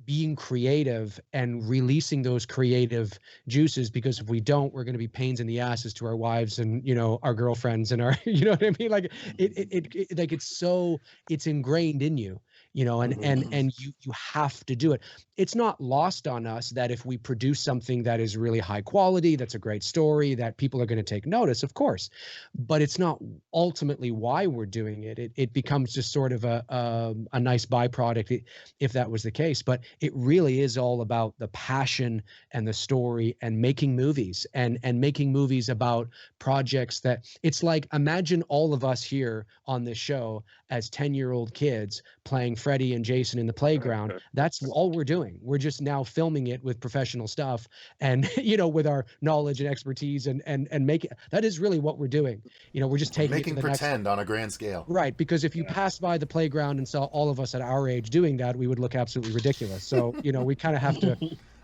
being creative and releasing those creative juices, because if we don't, we're going to be pains in the asses to our wives and, you know, our girlfriends and our, you know what I mean? Like it like it's ingrained in you, you know, and you have to do it. It's not lost on us that if we produce something that is really high quality, that's a great story, that people are going to take notice, of course, but it's not ultimately why we're doing it. It becomes just sort of a nice byproduct if that was the case. But it really is all about the passion and the story, and making movies and making movies about projects that, it's like, imagine all of us here on this show as 10-year-old kids playing Freddy and Jason in the playground. That's all we're doing. We're just now filming it with professional stuff, and, you know, with our knowledge and expertise, and make it. That is really what we're doing. You know, we're just taking making it to the pretend on a grand scale. Right, because if you passed by the playground and saw all of us at our age doing that, we would look absolutely ridiculous. So, you know, we kind of have to.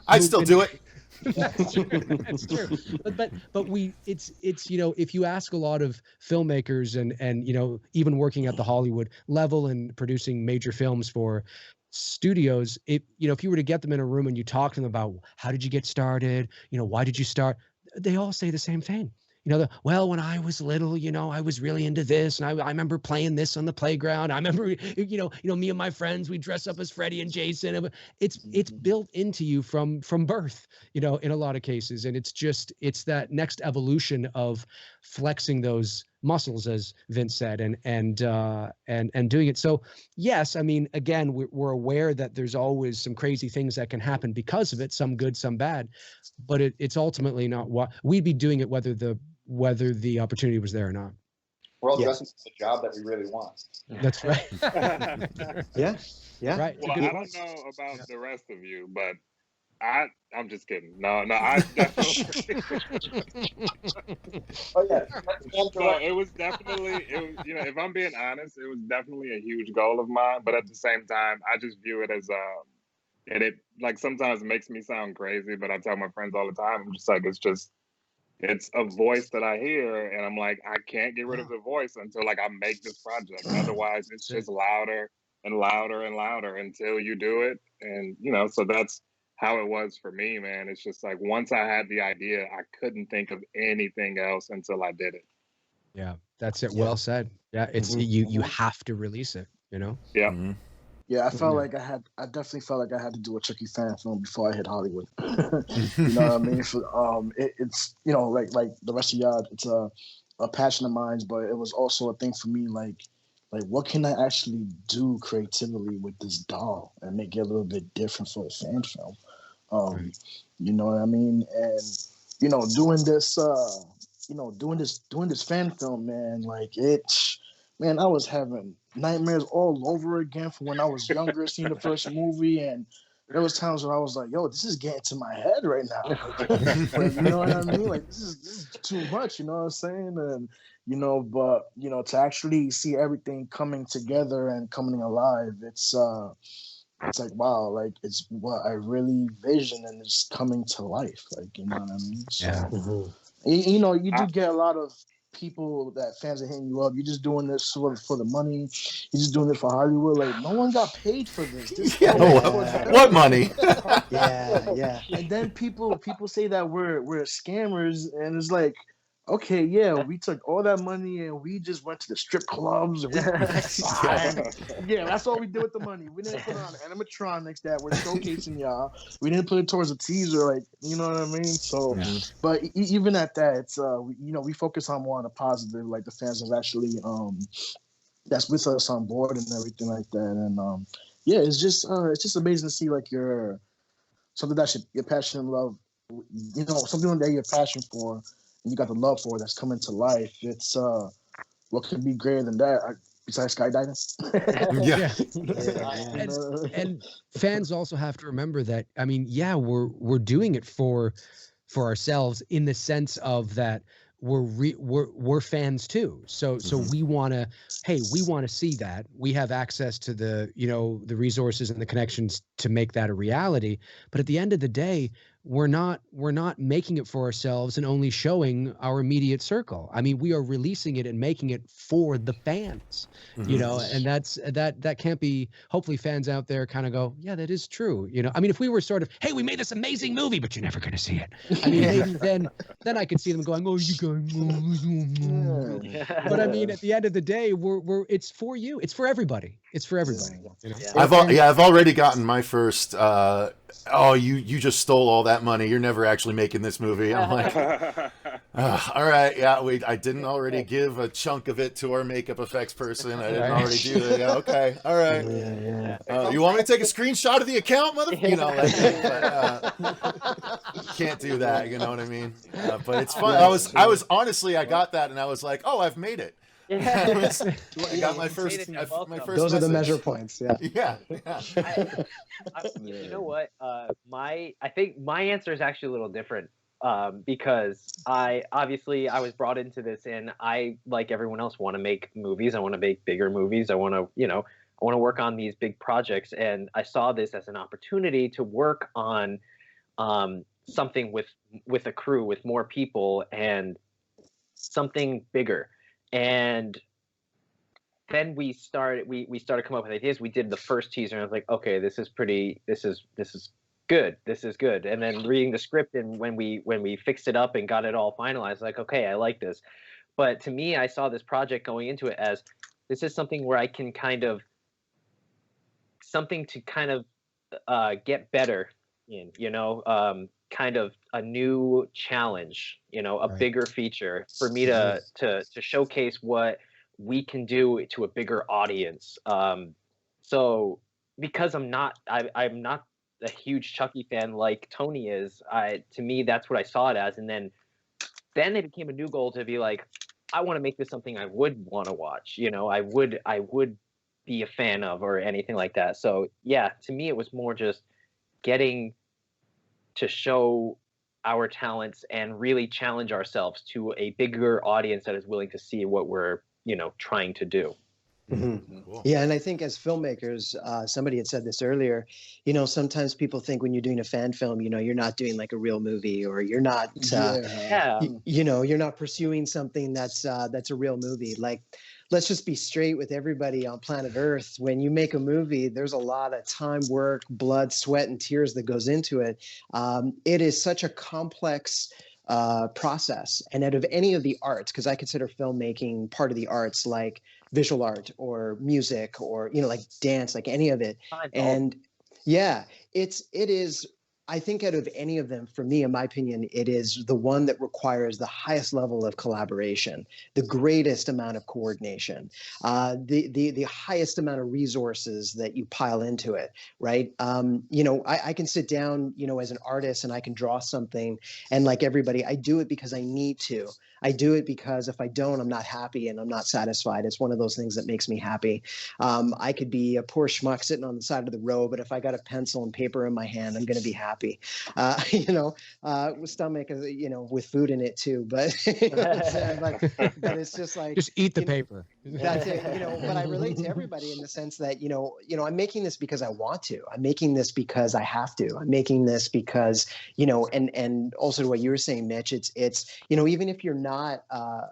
I'd still do it. That's true. That's true. But it's you know, if you ask a lot of filmmakers and you know, even working at the Hollywood level and producing major films for studios, you know, if you were to get them in a room and you talk to them about how did you get started, you know, why did you start, they all say the same thing. You know, well, when I was little, you know, I was really into this, and I remember playing this on the playground. I remember, you know, me and my friends, we dress up as Freddy and Jason. It's built into you from birth, you know, in a lot of cases, and it's that next evolution of flexing those muscles, as Vince said, and doing it. So yes, I mean, again, we're aware that there's always some crazy things that can happen because of it, some good, some bad, but it's ultimately not what we'd be doing it whether the opportunity was there or not. We're all dressing for the job that we really want. That's right. Yeah. Right. Well, I don't know about the rest of you, but I'm just kidding. No, I definitely. Oh yeah. No, it was, you know, if I'm being honest, it was definitely a huge goal of mine. But at the same time, I just view it as and it, like, sometimes makes me sound crazy, but I tell my friends all the time, I'm just like, it's a voice that I hear, and I'm like, I can't get rid of the voice until, like, I make this project. Otherwise, it's just louder and louder and louder until you do it. And, you know, so that's how it was for me, man. It's just like, once I had the idea, I couldn't think of anything else until I did it. Yeah, that's it. Well said. Yeah, it's you have to release it, you know? Yeah. Mm-hmm. Yeah, I definitely felt like I had to do a Chucky fan film before I hit Hollywood. You know what I mean? So, it's, you know, like the rest of y'all, it's a passion of mine, but it was also a thing for me, like what can I actually do creatively with this doll and make it a little bit different for a fan film? You know what I mean? And, you know, doing this fan film, man, like man, I was having nightmares all over again from when I was younger, seeing the first movie, and there was times where I was like, yo, this is getting to my head right now. Like, you know what I mean? Like, this is too much, you know what I'm saying? And, you know, but, you know, to actually see everything coming together and coming alive, it's like, wow, like, it's what I really vision, and it's coming to life. Like, you know what I mean? So, you know, you do get a lot of people that fans are hitting you up. You're just doing this for the money. You're just doing this for Hollywood. Like, no one got paid for this. What money? Yeah. And then people say that we're scammers, and it's like, okay, yeah, we took all that money and we just went to the strip clubs. And yeah, that's all we did with the money. We didn't put on animatronics that were showcasing y'all. We didn't put it towards a teaser, like, you know what I mean? So, but even at that, it's you know, we focus on more on the positive, like the fans have actually that's with us on board and everything like that. And yeah, it's just amazing to see like your something that you're passionate and love, you know, something that you're passionate for and you got the love for that's coming to life. It's what could be greater than that besides skydiving? And fans also have to remember that, I mean, yeah, we're doing it for ourselves in the sense of that we're fans too. So we want to see that. We have access to the, you know, the resources and the connections to make that a reality. But at the end of the day, we're not making it for ourselves and only showing our immediate circle. I mean, we are releasing it and making it for the fans, you know, and that can't be, hopefully fans out there kind of go, yeah, that is true. You know, I mean, if we were sort of, hey, we made this amazing movie, but you're never going to see it. I mean, maybe then I could see them going, oh, you guys. But I mean, at the end of the day, it's for you. It's for everybody. It's for everybody. You know? I've already gotten my first, you just stole all that money. You're never actually making this movie. I'm like, all right, yeah, I didn't already give a chunk of it to our makeup effects person. I didn't already do that. Yeah, okay, all right. You want me to take a screenshot of the account, motherfucker? You know, but, can't do that. You know what I mean? But it's fun. I was honestly, I got that, and I was like, oh, I've made it. I got my first. Those are the measure points. Yeah. You know what? I think my answer is actually a little different because I was brought into this, and I, like everyone else, want to make movies. I want to make bigger movies. I want to work on these big projects, and I saw this as an opportunity to work on something with a crew, with more people, and something bigger. And then we started coming up with ideas. We did the first teaser, and I was like, okay, this is good. This is good. And then reading the script, and when we fixed it up and got it all finalized, like, okay, I like this. But to me, I saw this project going into it as, this is something where I can kind of get better in, you know, kind of a new challenge, you know, a bigger feature for me to showcase what we can do to a bigger audience. So because I'm not a huge Chucky fan like Tony is, to me, that's what I saw it as. And then it became a new goal to be like, I want to make this something I would want to watch, you know, I would be a fan of, or anything like that. So yeah, to me, it was more just getting to show our talents and really challenge ourselves to a bigger audience that is willing to see what we're, you know, trying to do. Mm-hmm. Cool. Yeah, and I think as filmmakers, somebody had said this earlier, you know, sometimes people think when you're doing a fan film, you know, you're not doing like a real movie, or you're not, you know, you're not pursuing something that's a real movie. Like, let's just be straight with everybody on planet Earth. When you make a movie, there's a lot of time, work, blood, sweat, and tears that goes into it. It is such a complex process. And out of any of the arts, because I consider filmmaking part of the arts, like visual art or music, or, you know, like dance, like any of it. And yeah, it is, I think out of any of them, for me, in my opinion, it is the one that requires the highest level of collaboration, the greatest amount of coordination, the highest amount of resources that you pile into it, right? You know, I can sit down, you know, as an artist, and I can draw something, and like everybody, I do it because I need to. I do it because if I don't, I'm not happy and I'm not satisfied. It's one of those things that makes me happy. I could be a poor schmuck sitting on the side of the road, but if I got a pencil and paper in my hand, I'm going to be happy. You know, with stomach, you know, with food in it too. But, you know what I'm saying? But it's just like, just eat the paper. That's it. You know, but I relate to everybody in the sense that, you know, I'm making this because I want to. I'm making this because I have to. I'm making this because, you know, and also to what you were saying, Mitch, it's you know, even if you're not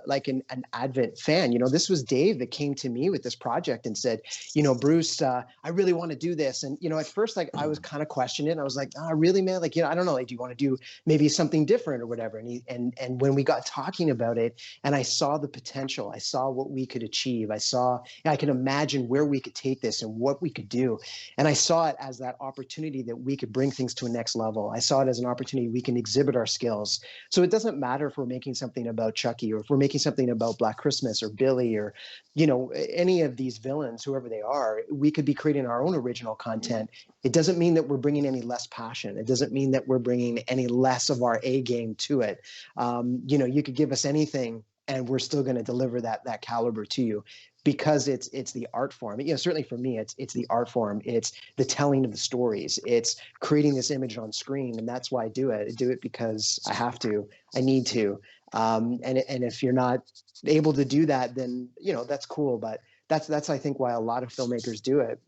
like an Advent fan, you know, this was Dave that came to me with this project and said, you know, Bruce, I really want to do this. And, you know, at first, like, I was kind of questioning it. I was like, oh, really, man? Like, you know, I don't know. Like, do you want to do maybe something different or whatever? And when we got talking about it, and I saw the potential, I saw what we could achieve. I could imagine where we could take this and what we could do. And I saw it as that opportunity that we could bring things to a next level. I saw it as an opportunity we can exhibit our skills. So it doesn't matter if we're making something about Chucky, or if we're making something about Black Christmas or Billy, or, you know, any of these villains, whoever they are. We could be creating our own original content it doesn't mean that we're bringing any less passion. It doesn't mean that we're bringing any less of our A game to it. You know, you could give us anything and we're still going to deliver that caliber to you, because it's the art form. You know, certainly for me, it's the art form. It's the telling of the stories. It's creating this image on screen, and that's why I do it. I do it because I have to. I need to. And if you're not able to do that, then you know that's cool. But that's I think why a lot of filmmakers do it.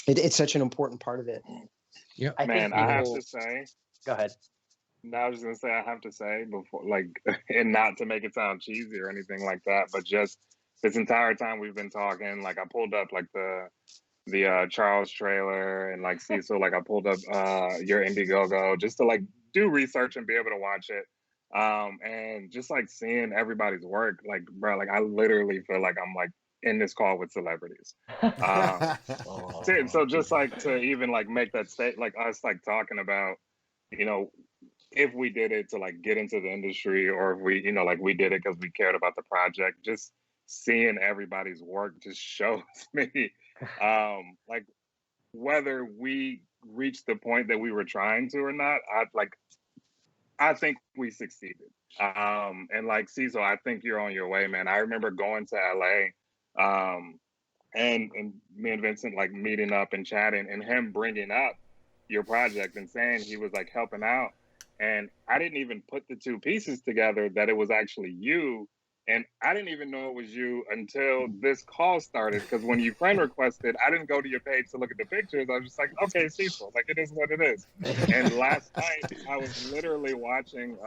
It's such an important part of it. Yeah, Man, I have to say. Go ahead. No, I was just gonna say I have to say before, like, and not to make it sound cheesy or anything like that, but just this entire time we've been talking, like I pulled up like the Charles trailer and like Cecil, like I pulled up your Indiegogo just to like do research and be able to watch it. And just like seeing everybody's work, like bro, like I literally feel like I'm like in this call with celebrities. So just like to even like make that state, like us like talking about, you know, if we did it to like get into the industry, or if we, you know, like we did it because we cared about the project, just seeing everybody's work just shows me like whether we reached the point that we were trying to or not, I think we succeeded. And like Cecil, I think you're on your way, man. I remember going to LA and me and Vincent like meeting up and chatting, and him bringing up your project and saying he was like helping out. And I didn't even put the two pieces together that it was actually you. And I didn't even know it was you until this call started. Because when you friend requested, I didn't go to your page to look at the pictures. I was just like, okay, Cecil, like it is what it is. And last night I was literally watching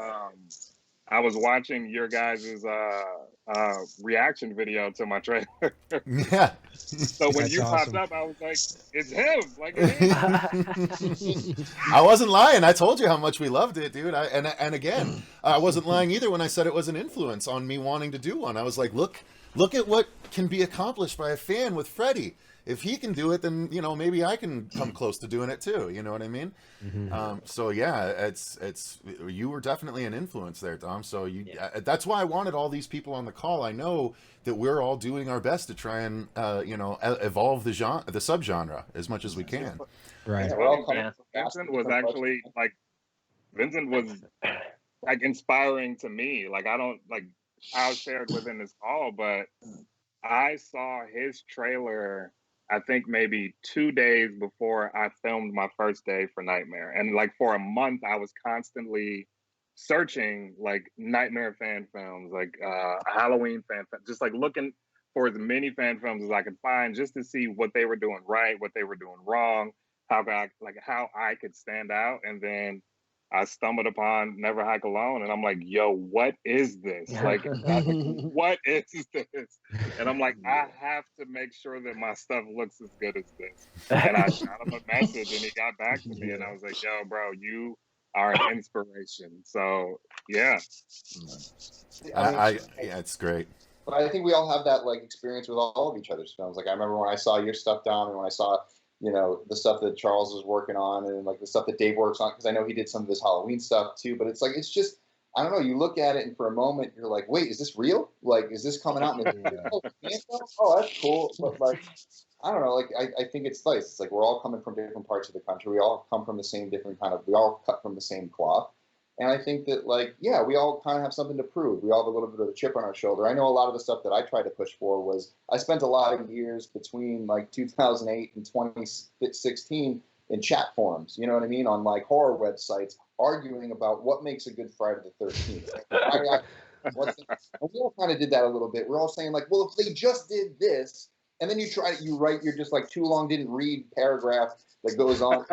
your guys' reaction video to my trailer. Yeah. So when you popped up, I was like, it's him. Like, it is. I wasn't lying. I told you how much we loved it, dude. And again, I wasn't lying either when I said it was an influence on me wanting to do one. I was like, look at what can be accomplished by a fan with Freddie. If he can do it, then you know maybe I can come close to doing it too. You know what I mean? Mm-hmm. So yeah, it's you were definitely an influence there, Dom. So that's why I wanted all these people on the call. I know that we're all doing our best to try and evolve the subgenre as much as we can. Right. Yeah. Vincent was actually Vincent was like inspiring to me. Like I'll share it within this call, but I saw his trailer I think maybe 2 days before I filmed my first day for Nightmare. And like for a month, I was constantly searching like Nightmare fan films, like Halloween fan films, just like looking for as many fan films as I could find just to see what they were doing right, what they were doing wrong, how I could stand out. And then I stumbled upon Never Hike Alone, and I'm like, yo, what is this? Like, what is this? And I'm like, I have to make sure that my stuff looks as good as this. And I shot him a message, and he got back to me, and I was like, yo, bro, you are an inspiration. So, yeah. Yeah, it's great. But I think we all have that like experience with all of each other's films. Like I remember when I saw your stuff, Dom, and when I saw the stuff that Charles was working on and like the stuff that Dave works on, because I know he did some of his Halloween stuff too, but it's like, it's just, I don't know, you look at it and for a moment you're like, wait, is this real? Like, is this coming out in the oh, that's cool. But like, I don't know, like, I think it's nice. It's like, we're all coming from different parts of the country. We all come from the same we all cut from the same cloth. And I think that, like, yeah, we all kind of have something to prove. We all have a little bit of a chip on our shoulder. I know a lot of the stuff that I tried to push for was, I spent a lot of years between, like, 2008 and 2016 in chat forums, you know what I mean, on, like, horror websites, arguing about what makes a good Friday the 13th. And we all kind of did that a little bit. We're all saying, like, well, if they just did this, and then you write, you're just, like, too long didn't read paragraph that goes on.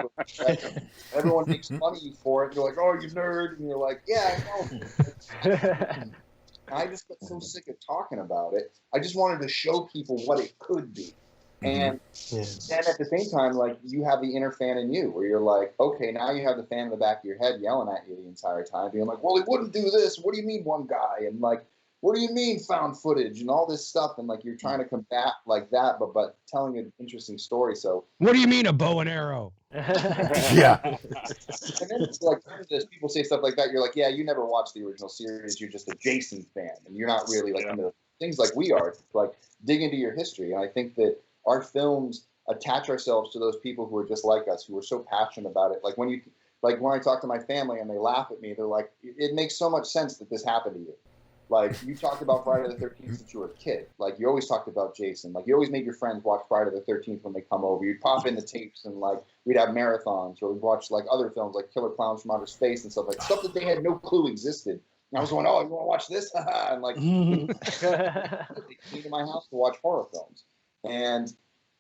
Everyone makes fun of you for it. You're like, oh, you nerd. And you're like, yeah, I know. I just got so sick of talking about it. I just wanted to show people what it could be. And then at the same time, like, you have the inner fan in you where you're like, okay, now you have the fan in the back of your head yelling at you the entire time, being like, well, he wouldn't do this. What do you mean one guy? And like, what do you mean found footage and all this stuff? And like, you're trying to combat like that, but telling an interesting story. So what do you mean a bow and arrow? Yeah. And then it's like, people say stuff like that. You're like, yeah, you never watched the original series. You're just a Jason fan. And you're not really like into things like we are, like dig into your history. And I think that our films, attach ourselves to those people who are just like us, who are so passionate about it. Like when I talk to my family and they laugh at me, they're like, it makes so much sense that this happened to you. Like, you talked about Friday the 13th since you were a kid. Like, you always talked about Jason. Like, you always made your friends watch Friday the 13th when they come over. You'd pop in the tapes and, like, we'd have marathons, or we'd watch, like, other films like Killer Clowns from Outer Space and stuff that they had no clue existed. And I was going, oh, you want to watch this? And, like, they came to my house to watch horror films. And,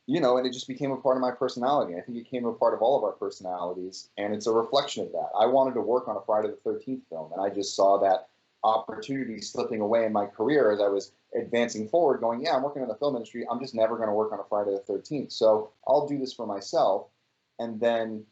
you know, and it just became a part of my personality. I think it became a part of all of our personalities, and it's a reflection of that. I wanted to work on a Friday the 13th film, and I just saw that opportunity slipping away in my career as I was advancing forward, going, yeah, I'm working in the film industry. I'm just never going to work on a Friday the 13th. So I'll do this for myself. And then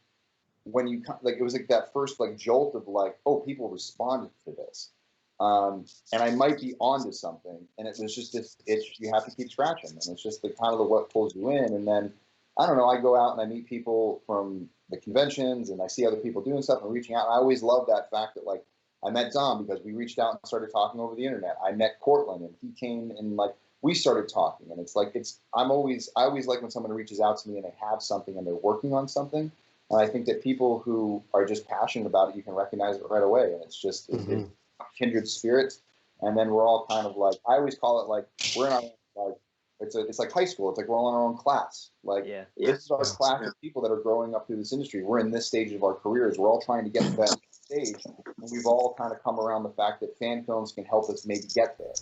when you, like, it was like that first, like, jolt of, like, oh, people responded to this. And I might be onto something. And it was just this itch you have to keep scratching. And it's just the kind of the what pulls you in. And then, I don't know, I go out and I meet people from the conventions and I see other people doing stuff and reaching out. And I always love that fact that, like, I met Dom because we reached out and started talking over the internet. I met Courtlan and he came and, like, we started talking. And it's like, I always like when someone reaches out to me and they have something and they're working on something. And I think that people who are just passionate about it, you can recognize it right away. And it's just it's kindred spirits. And then we're all kind of like, I always call it like, we're in our own, like, it's like high school. It's like we're all in our own class. Like, this is our class of people that are growing up through this industry. We're in this stage of our careers. We're all trying to get to that stage. And we've all kind of come around the fact that fan films can help us maybe get there.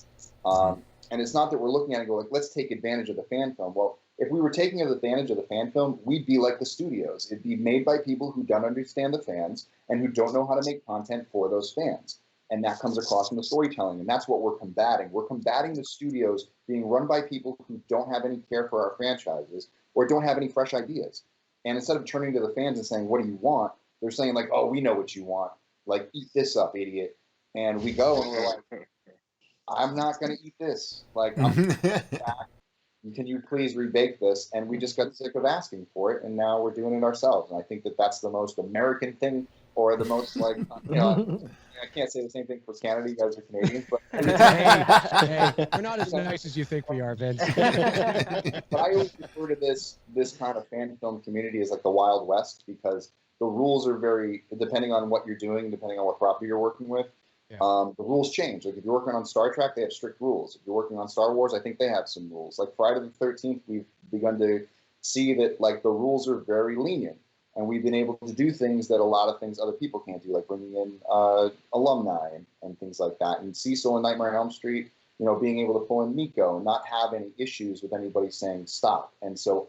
And it's not that we're looking at it and go, like, let's take advantage of the fan film. Well, if we were taking advantage of the fan film, we'd be like the studios. It'd be made by people who don't understand the fans and who don't know how to make content for those fans. And that comes across in the storytelling. And that's what we're combating. We're combating the studios being run by people who don't have any care for our franchises or don't have any fresh ideas. And instead of turning to the fans and saying, what do you want? They're saying, like, oh, we know what you want. Like, eat this up, idiot. And we go and we're like, I'm not going to eat this. Like, I'm back. Can you please rebake this? And we just got sick of asking for it, and now we're doing it ourselves. And I think that that's the most American thing, or the most, like, you know, I can't say the same thing for Canada. You guys are Canadians, but hey, we're not as nice as you think we are, Vince. But I always refer to this kind of fan film community as like the Wild West, because the rules are very, depending on what you're doing, depending on what property you're working with. Yeah. The rules change. Like, if you're working on Star Trek, they have strict rules. If you're working on Star Wars, I think they have some rules. Like Friday the 13th, we've begun to see that, like, the rules are very lenient, and we've been able to do things that a lot of things other people can't do, like bringing in alumni and things like that. And Cecil and Nightmare on Elm Street, you know, being able to pull in Miko and not have any issues with anybody saying stop. And so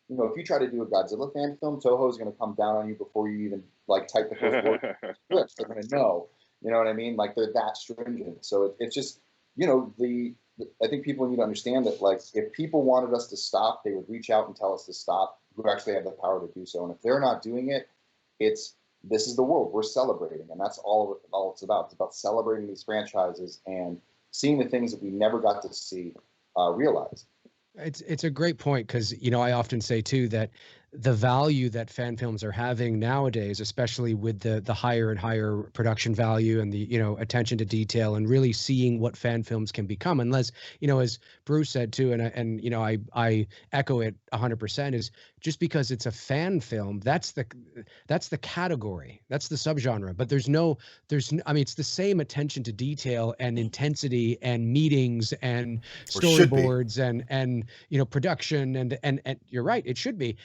you know, if you try to do a Godzilla fan film, Toho is going to come down on you before you even, like, type the first word. They're going to know. You know what I mean? Like, they're that stringent. So it's just, you know, I think people need to understand that, like, if people wanted us to stop, they would reach out and tell us to stop, who actually have the power to do so. And if they're not doing it, this is the world we're celebrating. And that's all it's about. It's about celebrating these franchises and seeing the things that we never got to see realized. It's a great point, because, you know, I often say too that the value that fan films are having nowadays, especially with the higher and higher production value and the, you know, attention to detail and really seeing what fan films can become, unless, you know, as Bruce said too, and you know, I echo it 100%, is just because it's a fan film, that's the category, that's the subgenre, but I mean, it's the same attention to detail and intensity and meetings and storyboards and you know, production and you're right, it should be.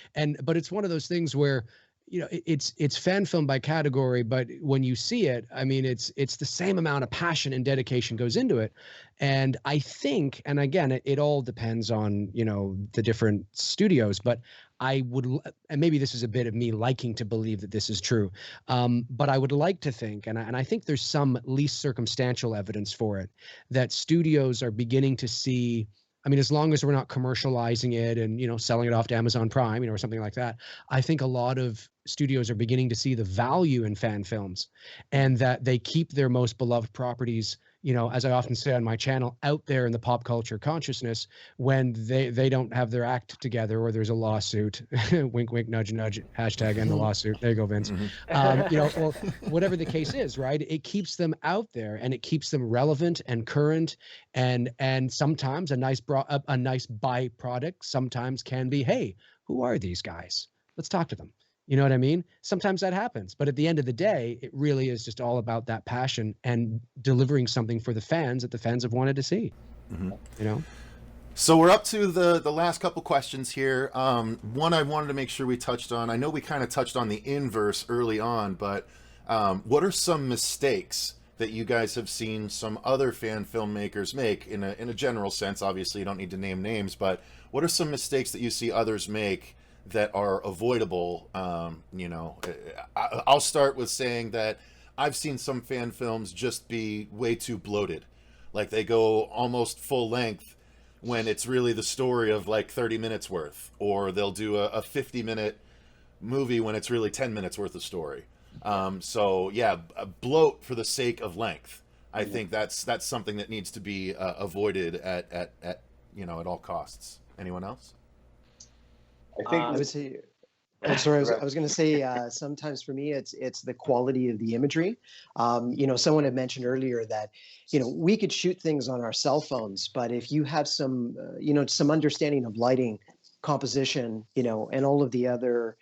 But it's one of those things where, you know, it's fan film by category, but when you see it, I mean, it's the same amount of passion and dedication goes into it. And I think, and again, it all depends on, you know, the different studios, but I would, and maybe this is a bit of me liking to believe that this is true, but I would like to think, and I think there's some at least circumstantial evidence for it, that studios are beginning to see, I mean, as long as we're not commercializing it and, you know, selling it off to Amazon Prime, you know, or something like that, I think a lot of studios are beginning to see the value in fan films, and that they keep their most beloved properties, you know, as I often say on my channel, out there in the pop culture consciousness when they don't have their act together or there's a lawsuit. Wink, wink, nudge, nudge, hashtag end the lawsuit. There you go, Vince. You know, or whatever the case is, right? It keeps them out there and it keeps them relevant and current, and sometimes a nice byproduct sometimes can be, hey, who are these guys? Let's talk to them. You know what I mean? Sometimes that happens, but at the end of the day, it really is just all about that passion and delivering something for the fans that the fans have wanted to see. Mm-hmm. You know? So we're up to the last couple questions here. One I wanted to make sure we touched on. I know we kind of touched on the inverse early on, but what are some mistakes that you guys have seen some other fan filmmakers make in a general sense? Obviously, you don't need to name names, but what are some mistakes that you see others make that are avoidable? You know, I'll start with saying that I've seen some fan films just be way too bloated. Like they go almost full length when it's really the story of like 30 minutes worth, or they'll do a 50-minute movie when it's really 10 minutes worth of story. So yeah, a bloat for the sake of length. I think that's something that needs to be avoided at you know, at all costs. Anyone else? I think I would say, I'm sorry, I was going to say sometimes for me it's the quality of the imagery. You know, someone had mentioned earlier that, you know, we could shoot things on our cell phones, but if you have some, you know, some understanding of lighting, composition, you know, and all of the other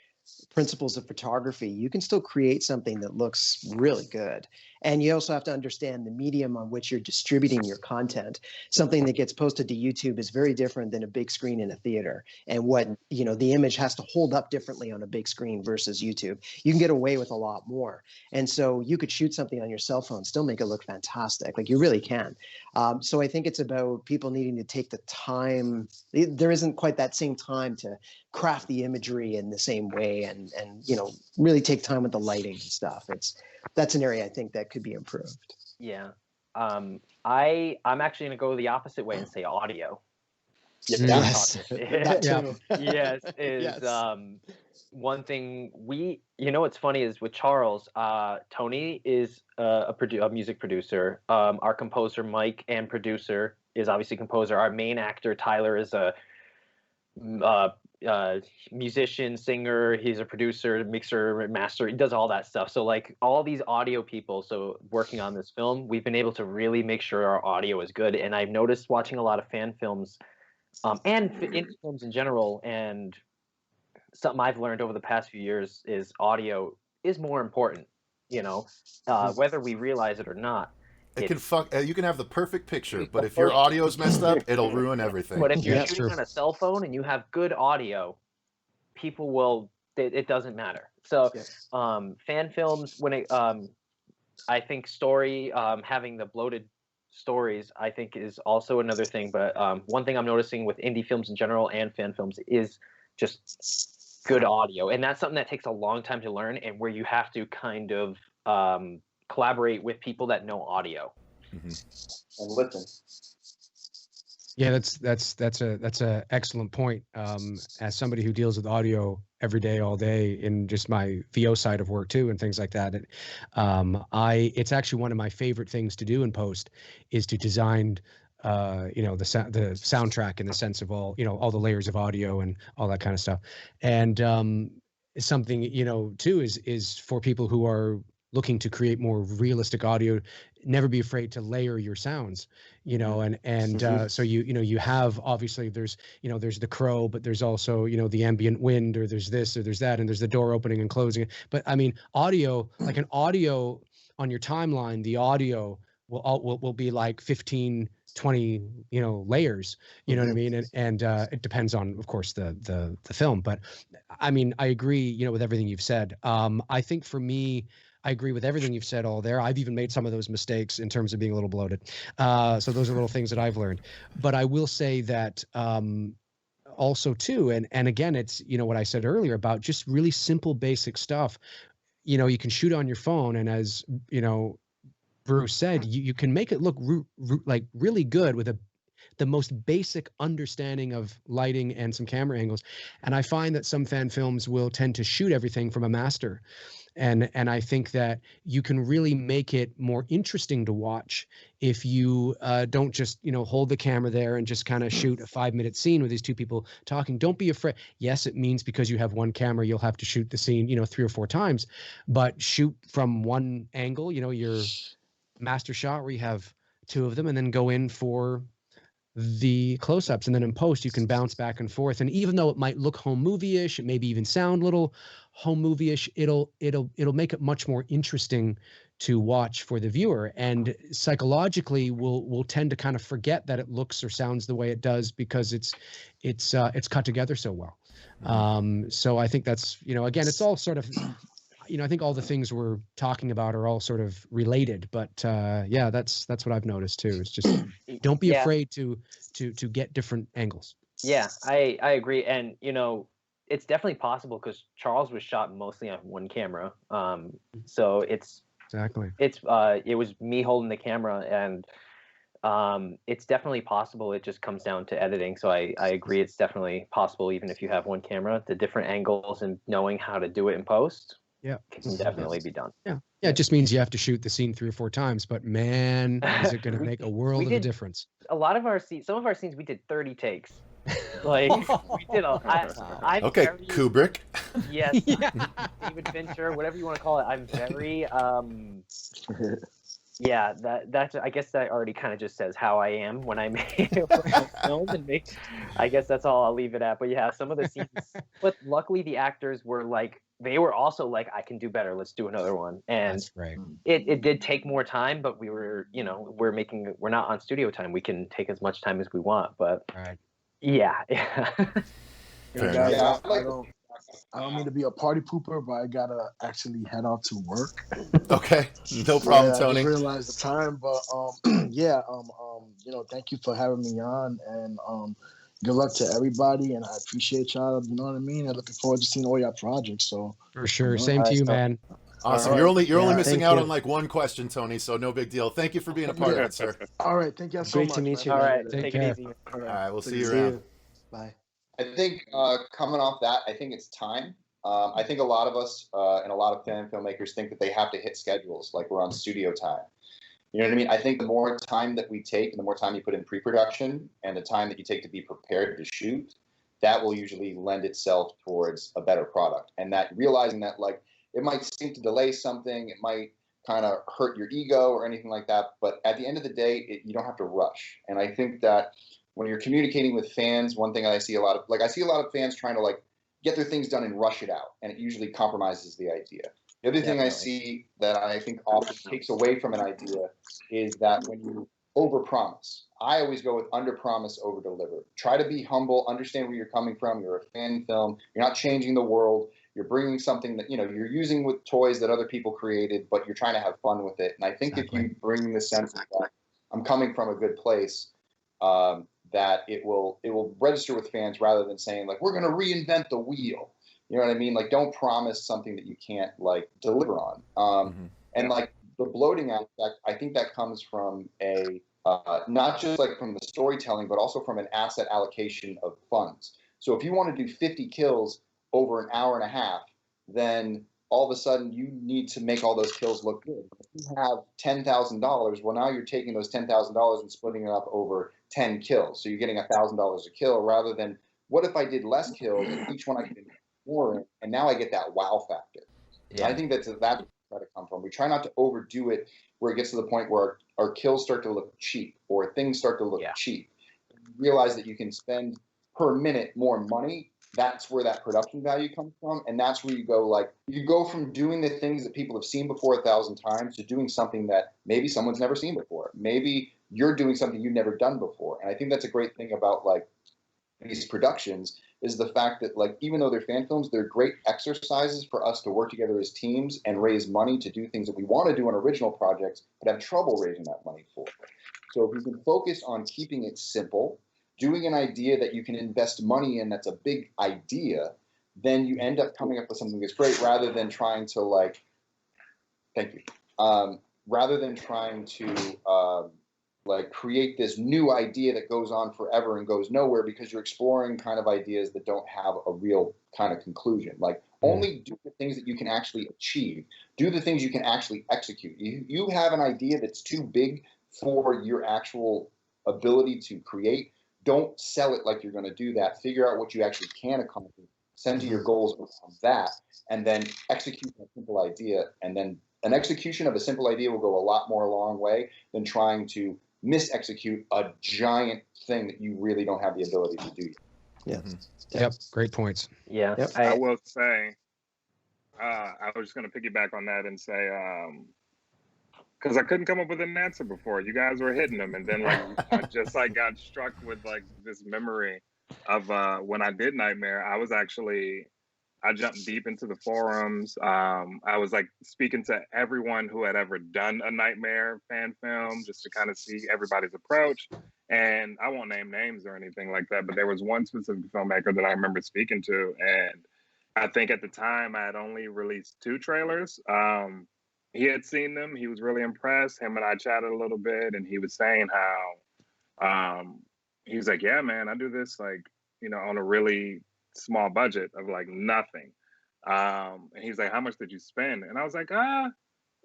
principles of photography, you can still create something that looks really good. And you also have to understand the medium on which you're distributing your content. Something that gets posted to YouTube is very different than a big screen in a theater. And what, you know, the image has to hold up differently on a big screen versus YouTube. You can get away with a lot more. And so you could shoot something on your cell phone, still make it look fantastic. Like you really can. So I think it's about people needing to take the time. There isn't quite that same time to craft the imagery in the same way and you know, really take time with the lighting and stuff. That's an area I think that could be improved. Yeah. I'm actually going to go the opposite way and say audio. Yes. That too. Yes, is Yes. One thing you know what's funny is with Charles, Tony is a music producer. Our composer Mike and producer is obviously composer. Our main actor Tyler is a musician, singer. He's a producer, mixer, master. He does all that stuff. So like all these audio people, so working on this film, we've been able to really make sure our audio is good. And I've noticed watching a lot of fan films, and indie films in general, and something I've learned over the past few years is audio is more important. You know, whether we realize it or not. It can you can have the perfect picture, but if your audio's messed up, it'll ruin everything. But if you're shooting on a cell phone and you have good audio, people will. It doesn't matter. So, fan films, when I think story, having the bloated stories, I think is also another thing. But one thing I'm noticing with indie films in general and fan films is just good audio, and that's something that takes a long time to learn, and where you have to kind of collaborate with people that know audio and listen. Yeah, that's a excellent point. As somebody who deals with audio every day, all day, in just my VO side of work too, and things like that, it's actually one of my favorite things to do in post is to design, you know, the soundtrack in the sense of all, you know, all the layers of audio and all that kind of stuff. And something, you know, too is for people who are looking to create more realistic audio, never be afraid to layer your sounds, you know, and so you know, you have, obviously there's the crow, but there's also, you know, the ambient wind, or there's this or there's that, and there's the door opening and closing. But I mean, audio, like an audio on your timeline, the audio will be like 15, 20, you know, layers, you know what I mean? And it depends on, of course, the film. But I mean, I agree, you know, with everything you've said. I think for me, I agree with everything you've said all there. I've even made some of those mistakes in terms of being a little bloated. So those are little things that I've learned. But I will say that also too, and again, it's, you know, what I said earlier about just really simple, basic stuff. You know, you can shoot on your phone, and as, you know, Bruce said, you can make it look like really good with the most basic understanding of lighting and some camera angles. And I find that some fan films will tend to shoot everything from a master. And I think that you can really make it more interesting to watch if you don't just, you know, hold the camera there and just kind of shoot a 5-minute scene with these two people talking. Don't be afraid. Yes, it means because you have one camera, you'll have to shoot the scene, you know, 3 or 4 times, but shoot from one angle, you know, your master shot where you have 2 of them, and then go in for the close-ups, and then in post you can bounce back and forth. And even though it might look home movie-ish, it maybe even sound a little home movie-ish, it'll make it much more interesting to watch for the viewer. And psychologically, we'll tend to kind of forget that it looks or sounds the way it does because it's cut together so well. So I think that's, again, it's all sort of, I think all the things we're talking about are all sort of related, but yeah, that's what I've noticed too. It's just don't be afraid to get different angles. Yeah, I agree. And, it's definitely possible because Charles was shot mostly on one camera. So it was me holding the camera, and it's definitely possible. It just comes down to editing. So I agree. It's definitely possible, even if you have one camera, the different angles and knowing how to do it in post. Yeah, can definitely be done. Yeah, it just means you have to shoot the scene 3 or 4 times, but man, is it going to make a world of a difference. A lot of our scenes, some of our scenes, we did 30 takes. Like we did I'm okay, very, Kubrick. Yes, David Fincher, whatever you want to call it. I'm very yeah, that's I guess that already kind of just says how I am when I make films, and I guess that's all I'll leave it at. But yeah, some of the scenes, but luckily the actors were like, they were also like, I can do better, let's do another one. And that's right. It did take more time, but we were, we're not on studio time, we can take as much time as we want, but right. Yeah. Guys, I don't mean to be a party pooper, but I gotta actually head out to work. Okay, no problem, Tony. I just realized the time, but thank you for having me on, and good luck to everybody, and I appreciate y'all. You know what I mean? And looking forward to seeing all your projects. So for sure, same to you, man. Awesome. Right. You're only missing out on like one question, Tony. So no big deal. Thank you for being a part of it, sir. All right, thank you so much. Great to meet you. All right, take it easy. All right, we'll see you around. Bye. I think coming off that, I think it's time. I think a lot of us and a lot of fan filmmakers think that they have to hit schedules, like we're on studio time. You know what I mean? I think the more time that we take, and the more time you put in pre-production, and the time that you take to be prepared to shoot, that will usually lend itself towards a better product. And that realizing that, like, it might seem to delay something, it might kind of hurt your ego or anything like that, but at the end of the day, you don't have to rush. And I think that when you're communicating with fans, one thing I see a lot of fans trying to like get their things done and rush it out, and it usually compromises the idea. The other thing I see that I think often takes away from an idea is that when you overpromise. I always go with underpromise, overdeliver. Try to be humble, understand where you're coming from. You're a fan film. You're not changing the world. You're bringing something that, you're using with toys that other people created, but you're trying to have fun with it. And I think if you bring the sense that I'm coming from a good place, that it will register with fans rather than saying like, we're going to reinvent the wheel. You know what I mean? Like, don't promise something that you can't like deliver on. And like the bloating aspect, I think that comes from a not just like from the storytelling, but also from an asset allocation of funds. So if you want to do 50 kills over an hour and a half, then all of a sudden you need to make all those kills look good. If you have $10,000, well, now you're taking those $10,000 and splitting it up over 10 kills. So you're getting $1,000 a kill rather than what if I did less kills and each one I get more in, and now I get that wow factor. Yeah. I think that's where we try to come from. We try not to overdo it where it gets to the point where our kills start to look cheap or things start to look cheap. You realize that you can spend per minute more money. That's where that production value comes from. And that's where you go from doing the things that people have seen before 1,000 times to doing something that maybe someone's never seen before. Maybe you're doing something you've never done before. And I think that's a great thing about like these productions is the fact that like, even though they're fan films, they're great exercises for us to work together as teams and raise money to do things that we want to do on original projects, but have trouble raising that money for. So if we can focus on keeping it simple, doing an idea that you can invest money in that's a big idea, then you end up coming up with something that's great rather than trying to like, thank you, rather than trying to like create this new idea that goes on forever and goes nowhere because you're exploring kind of ideas that don't have a real kind of conclusion. Like only do the things that you can actually achieve. Do the things you can actually execute. You have an idea that's too big for your actual ability to create. Don't sell it like you're going to do that. Figure out what you actually can accomplish. Send to your goals on that, and then execute a simple idea. And then an execution of a simple idea will go a long way than trying to mis-execute a giant thing that you really don't have the ability to do. Yeah. Yep. Great points. Yeah. Yep. I will say, I was just going to piggyback on that and say, because I couldn't come up with an answer before. You guys were hitting them, and then like I just like got struck with like this memory of when I did Nightmare. I jumped deep into the forums. I was like speaking to everyone who had ever done a Nightmare fan film just to kind of see everybody's approach. And I won't name names or anything like that, but there was one specific filmmaker that I remember speaking to, and I think at the time I had only released 2 trailers. He had seen them. He was really impressed. Him and I chatted a little bit, and he was saying how he was like, "Yeah, man, I do this like, you know, on a really small budget of like nothing." And he's like, "How much did you spend?" And I was like, I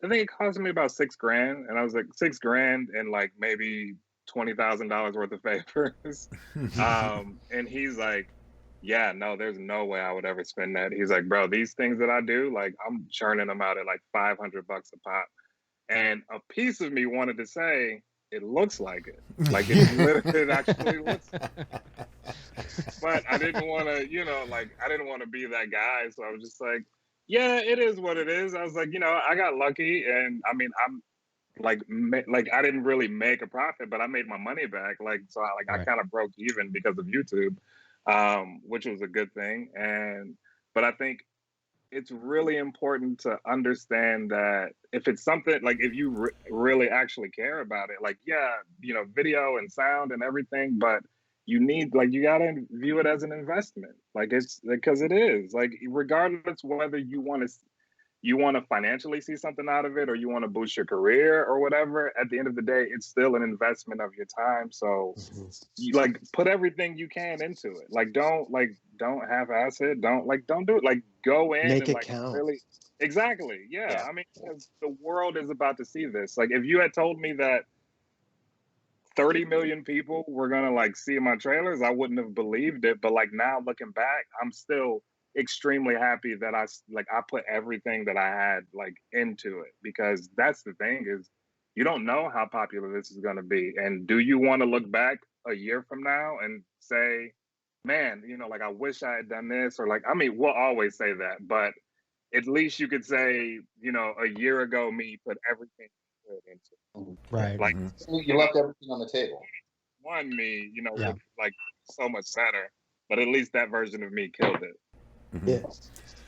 think it cost me about $6,000." And I was like, $6,000 and like maybe $20,000 worth of favors. And he's like, "Yeah, no, there's no way I would ever spend that." He's like, "Bro, these things that I do, like I'm churning them out at like $500 a pop." And a piece of me wanted to say, it looks like it. Like it actually looks like it. But I didn't want to, you know, like I didn't want to be that guy. So I was just like, yeah, it is what it is. I was like, you know, I got lucky. And I mean, I'm like I didn't really make a profit, but I made my money back. Like, so I kind of broke even because of YouTube. Which was a good thing. But I think it's really important to understand that if it's something like if you really actually care about it, like, yeah, you know, video and sound and everything, but you gotta view it as an investment. Like it's because it is like, regardless whether you want to financially see something out of it or you want to boost your career or whatever, at the end of the day, it's still an investment of your time. So you like put everything you can into it. Like don't half-ass it. Don't do it. Like go in Make and it like count. really exactly. Yeah. I mean, because the world is about to see this. Like if you had told me that 30 million people were gonna like see my trailers, I wouldn't have believed it. But like now looking back, I'm still extremely happy that I put everything that I had like into it, because that's the thing is you don't know how popular this is going to be. And do you want to look back a year from now and say, man, you know, like I wish I had done this, or like, I mean, we'll always say that, but at least you could say, you know, a year ago me put everything into it. Right. Like You left everything on the table. One me, you know, looked like so much better, but at least that version of me killed it.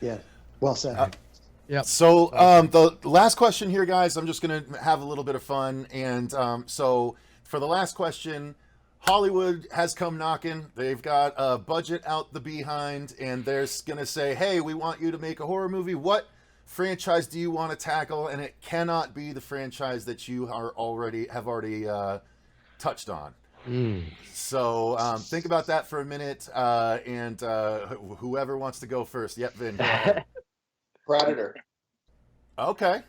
Yeah. Well said. So the last question here, guys, I'm just going to have a little bit of fun. And so for the last question, Hollywood has come knocking. They've got a budget out the behind, and they're going to say, hey, we want you to make a horror movie. What franchise do you want to tackle? And it cannot be the franchise that you have already touched on. So think about that for a minute, and whoever wants to go first. Yep, Vin, go ahead. Predator. Okay.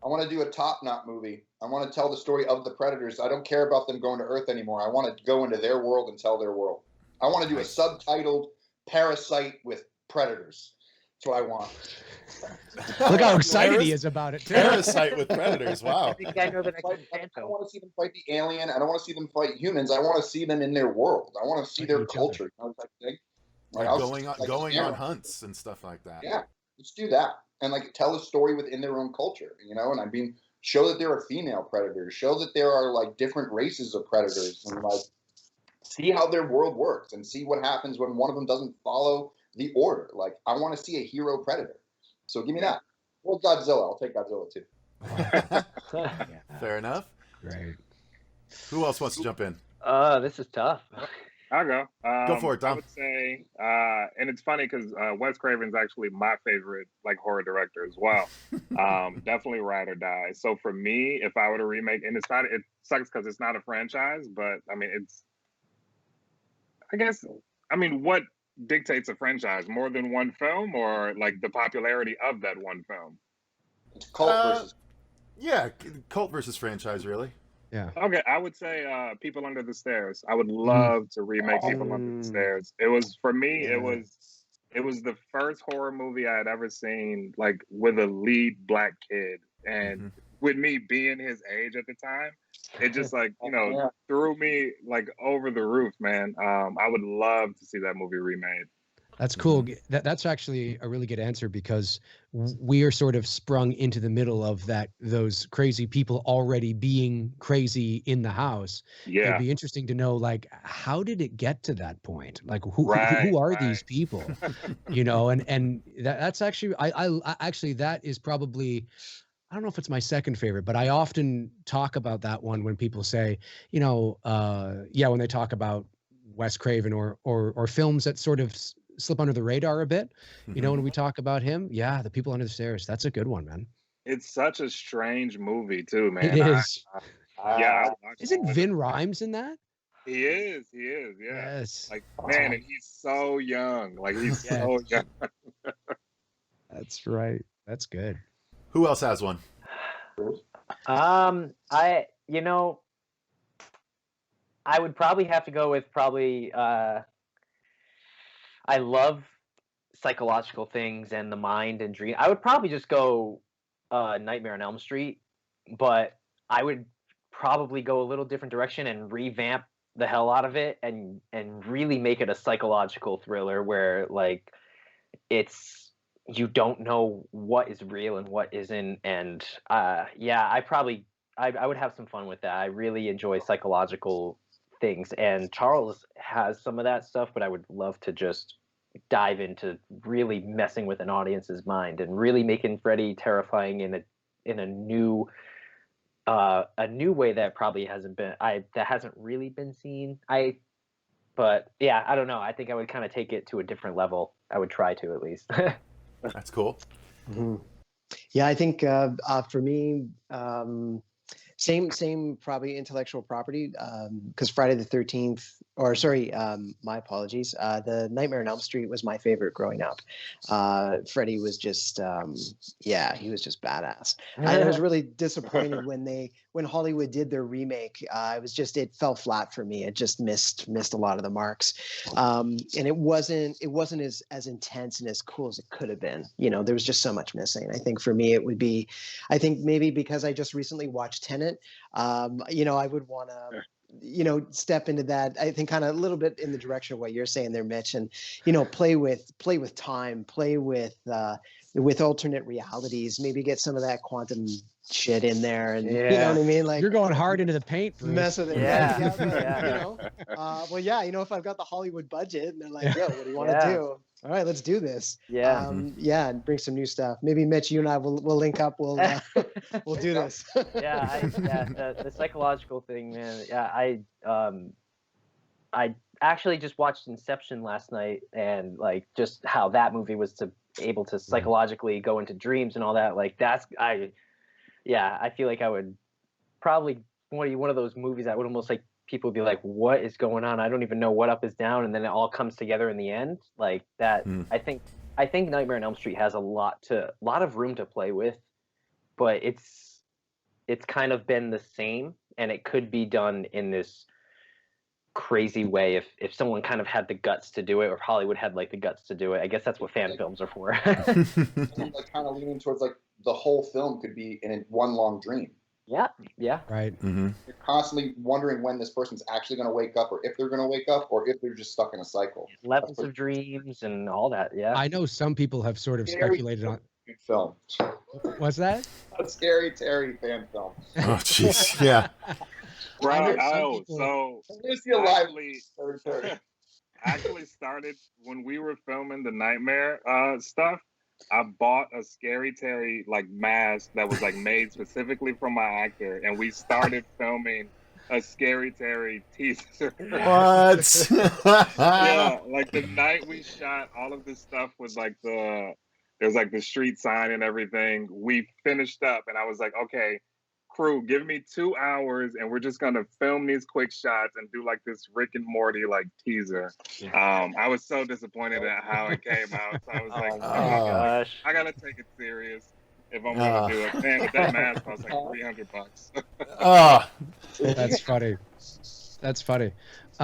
I want to do a Top Knot movie. I want to tell the story of the Predators. I don't care about them going to Earth anymore. I want to go into their world and tell their world. I want to do a subtitled Parasite with Predators. That's what I want. Look how excited he is about it, too. Parasite with Predators. Wow. I don't want to see them fight the alien. I don't want to see them fight humans. I want to see them in their world. I want to see their culture. Like going on hunts and stuff like that. Yeah, let's do that. And like tell a story within their own culture, you know? And I mean, show that there are female predators, show that there are like different races of predators, and like see how their world works and see what happens when one of them doesn't follow the order. Like I want to see a hero predator. So give me that. Or Godzilla. I'll take Godzilla too. Fair enough. Right. Who else wants to jump in? This is tough. I'll go. Go for it, Dom. I would say, and it's funny because Wes Craven's actually my favorite like horror director as well. Definitely ride or die. So for me, if I were to remake, and it sucks because it's not a franchise, but I mean, what dictates a franchise? More than one film, or like the popularity of that one film? It's cult versus. Yeah, cult versus franchise, really. Yeah. Okay, I would say People Under the Stairs. I would love to remake People Under the Stairs. It was, for me, it was the first horror movie I had ever seen, like with a lead black kid, and with me being his age at the time, it just like, threw me like over the roof, man. I would love to see that movie remade. That's cool. That's actually a really good answer, because we are sort of sprung into the middle of those crazy people already being crazy in the house. Yeah. It'd be interesting to know, like, how did it get to that point? Like, who are these people? And that's actually, I actually, that is probably, I don't know if it's my second favorite, but I often talk about that one when people say, when they talk about Wes Craven or films that sort of slip under the radar a bit, when we talk about him. Yeah, The People Under the Stairs. That's a good one, man. It's such a strange movie too, man. It is. Isn't Vin Rhames in that? He is. Yeah. Yes. Like, man, and he's so young. Like, he's so young. That's right. That's good. Who else has one? I would probably have to go with I love psychological things and the mind and dream. I would probably just go Nightmare on Elm Street, but I would probably go a little different direction and revamp the hell out of it and really make it a psychological thriller where, like, you don't know what is real and what isn't. And I would have some fun with that. I really enjoy psychological things, and Charles has some of that stuff, but I would love to just dive into really messing with an audience's mind and really making Freddy terrifying in a new way that probably hasn't really been seen. But yeah, I don't know. I think I would kind of take it to a different level. I would try to, at least. That's cool. Mm-hmm. Yeah, I think for me, same probably intellectual property, because Friday the 13th, or sorry, my apologies. The Nightmare on Elm Street was my favorite growing up. Freddy was just, he was just badass. And I was really disappointed when Hollywood did their remake. It fell flat for me. It just missed a lot of the marks. And it wasn't as intense and as cool as it could have been. There was just so much missing. I think for me, it would be, maybe because I just recently watched Tenet, I would want to, step into that. I think kind of a little bit in the direction of what you're saying there, Mitch, and play with time, play with alternate realities, maybe get some of that quantum shit in there, and you know what I mean. Like, you're going hard into the paint, Bruce. Mess with it. Yeah. If I've got the Hollywood budget, and they're like, "Yo, what do you want to do?" All right, let's do this. Yeah. And bring some new stuff. Maybe Mitch, you and I will link up. We'll do this. The psychological thing, man. Yeah, I actually just watched Inception last night, and like just how that movie was able to psychologically go into dreams and all that. Like I feel like I would probably one of those movies that would almost like people would be like, what is going on? I don't even know what up is down, and then it all comes together in the end. Like that. I think Nightmare on Elm Street has a lot of room to play with, but it's kind of been the same, and it could be done in this crazy way if someone kind of had the guts to do it, or if Hollywood had like the guts to do it. I guess that's what fan films are for. Like kind of leaning towards like the whole film could be in one long dream. Yeah. Right. Mm-hmm. You're constantly wondering when this person's actually going to wake up, or if they're going to wake up, or if they're just stuck in a cycle. Levels of dreams and all that. Yeah. I know some people have sort of speculated on. Film. What's that? A Scary Terry fan film. Oh, jeez. Yeah. Actually started when we were filming the Nightmare stuff. I bought a Scary Terry like mask that was like made specifically for my actor, and we started filming a Scary Terry teaser. What? Yeah, like the night we shot all of this stuff was like there's like the street sign and everything. We finished up, and I was like, okay, crew, give me 2 hours, and we're just gonna film these quick shots and do like this Rick and Morty like teaser. I was so disappointed at how it came out. So I was like, oh my gosh, I gotta take it serious if I'm gonna do it. Man, but that mask cost like $300. That's funny. That's funny.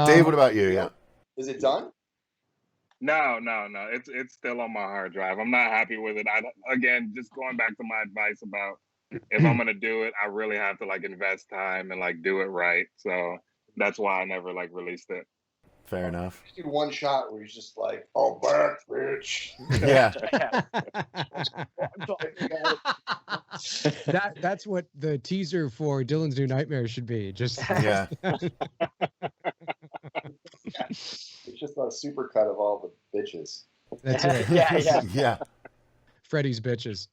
Dave, what about you? Yeah. Is it done? No. It's still on my hard drive. I'm not happy with it. Again, just going back to my advice about if I'm gonna do it, I really have to like invest time and like do it right. So that's why I never like released it. Fair enough. Just do one shot where he's just like, "Oh, back, bitch." Yeah. That's what the teaser for Dylan's New Nightmare should be. Just Yeah. It's just a super cut of all the bitches. that's it. Yeah. Yeah. Freddy's bitches.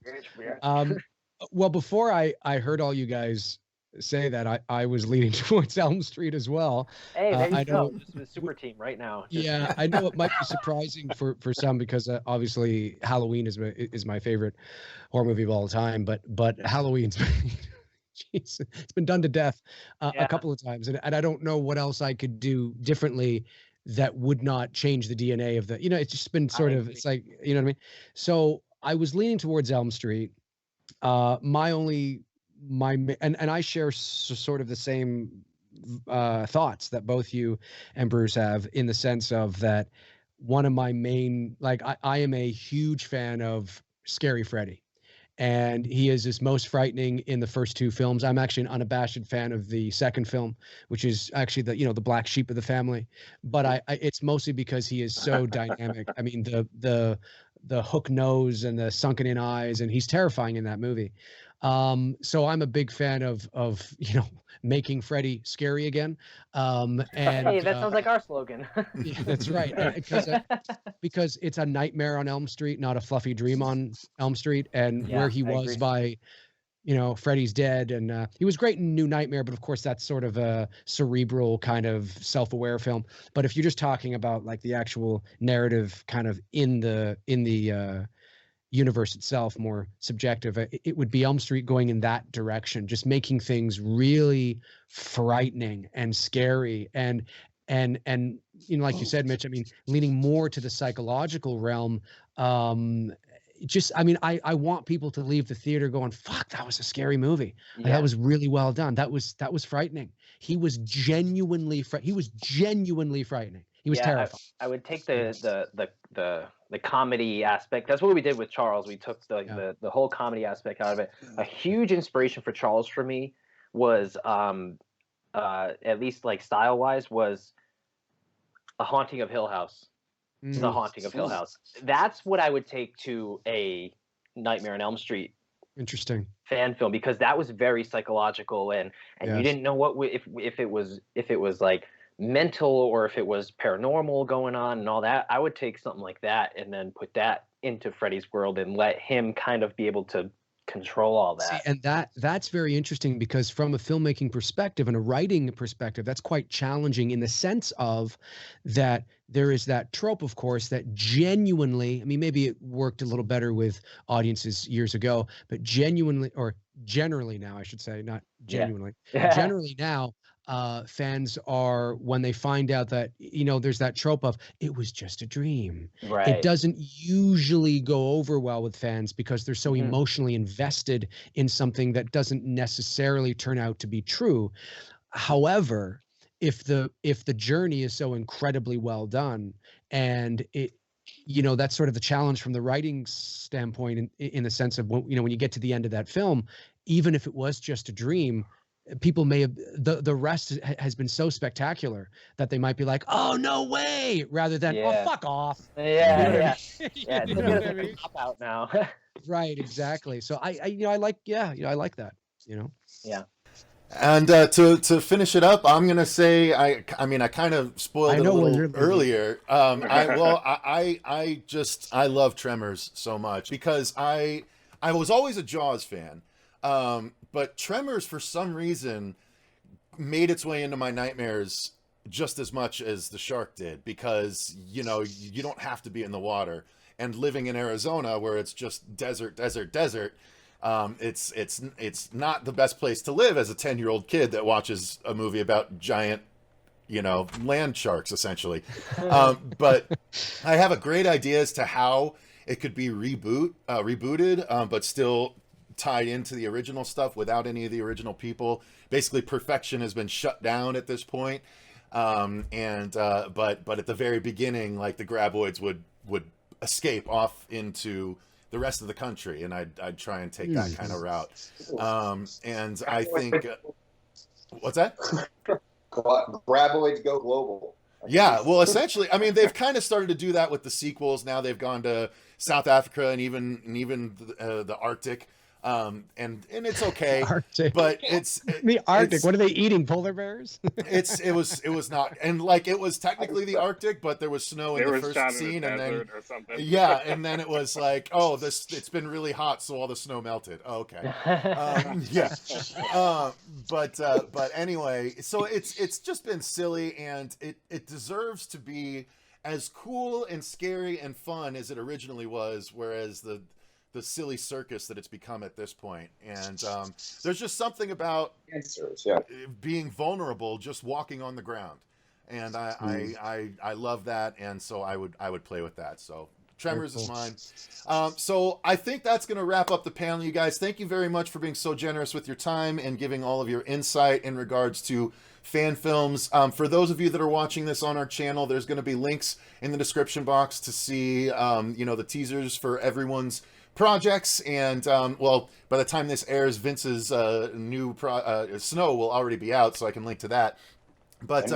Well, before I heard all you guys say that, I was leaning towards Elm Street as well. Hey, there you I go. know- Just a super team right now. Just- Yeah, I know it might be surprising for some because obviously Halloween is my favorite horror movie of all time. But Halloween's jeez, it's been done to death a Yeah. couple of times, and I don't know what else I could do differently that would not change the DNA of the. It's just been sort of. It's like you know what I mean. So I was leaning towards Elm Street. And I share sort of the same thoughts that both you and Bruce have, in the sense of that one of my main, like I am a huge fan of Scary Freddy, and he is his most frightening in the first two films. I'm actually an unabashed fan of the second film, which is actually the black sheep of the family, but it's mostly because he is so dynamic. I mean the hook nose and the sunken in eyes, and he's terrifying in that movie. So I'm a big fan of making Freddy scary again. And Hey, that sounds like our slogan. yeah, that's right. Because it's a nightmare on Elm Street, not a fluffy dream on Elm Street. And Yeah, where he I was agree. by Freddy's dead, and he was great in New Nightmare, but of course that's sort of a cerebral kind of self-aware film. But if you're just talking about like the actual narrative kind of in the universe itself, more subjective, it would be Elm Street going in that direction, just making things really frightening and scary, and like you said, Mitch, I mean, leaning more to the psychological realm. I want people to leave the theater going, fuck, that was a scary movie. Like, that was really well done. That was frightening. He was genuinely frightening. He was terrifying. I would take the comedy aspect. That's what we did with Charles. We took the whole comedy aspect out of it. A huge inspiration for Charles for me was at least like style wise was A Haunting of Hill House. The Haunting of Hill House. That's what I would take to a Nightmare on Elm Street Interesting fan film, because that was very psychological, and you didn't know if it was like mental or if it was paranormal going on and all that. I would take something like that and then put that into Freddy's world and let him kind of be able to control all that. See, and that's very interesting, because from a filmmaking perspective and a writing perspective, that's quite challenging, in the sense of that there is that trope, of course, that genuinely, I mean, maybe it worked a little better with audiences years ago, but genuinely, or generally now, I should say, not genuinely, generally now, fans are, when they find out that, there's that trope of it was just a dream. Right. It doesn't usually go over well with fans, because they're so emotionally invested in something that doesn't necessarily turn out to be true. However, if the journey is so incredibly well done, and it, that's sort of the challenge from the writing standpoint, in the sense of when you get to the end of that film, even if it was just a dream, people may have, the rest has been so spectacular that they might be like, oh, no way, rather than, oh, fuck off. Yeah. You know what I mean? Pop out now. Right, exactly. So I like that, Yeah. And to finish it up, I'm gonna say I kind of spoiled it a little earlier. I love Tremors so much, because I was always a Jaws fan, but Tremors for some reason made its way into my nightmares just as much as the shark did, because you don't have to be in the water, and living in Arizona where it's just desert. It's not the best place to live as a 10-year-old kid that watches a movie about giant, land sharks, essentially. But I have a great idea as to how it could be rebooted, but still tied into the original stuff without any of the original people. Basically, perfection has been shut down at this point. But at the very beginning, like, the graboids would escape off into the rest of the country, and I'd try and take that kind of route. And I think, what's that? Graboids go global. Yeah, well, essentially, I mean, they've kind of started to do that with the sequels. Now they've gone to South Africa and even the Arctic. And it's okay, Arctic. but it's The Arctic. What are they eating? Polar bears? it was not, and like it was technically the Arctic, but there was snow in the first scene, and then yeah, and then it was like, oh, it's been really hot, so all the snow melted. Oh, okay, yeah, but anyway, so it's just been silly, and it deserves to be as cool and scary and fun as it originally was, whereas the silly circus that it's become at this point. And there's just something about being vulnerable, just walking on the ground. And I love that. And so I would play with that. So Tremors is mine. So I think that's going to wrap up the panel, you guys. Thank you very much for being so generous with your time and giving all of your insight in regards to fan films. For those of you that are watching this on our channel, there's going to be links in the description box to see, the teasers for everyone's projects, and well, by the time this airs, Vince's new Snow will already be out, so I can link to that. But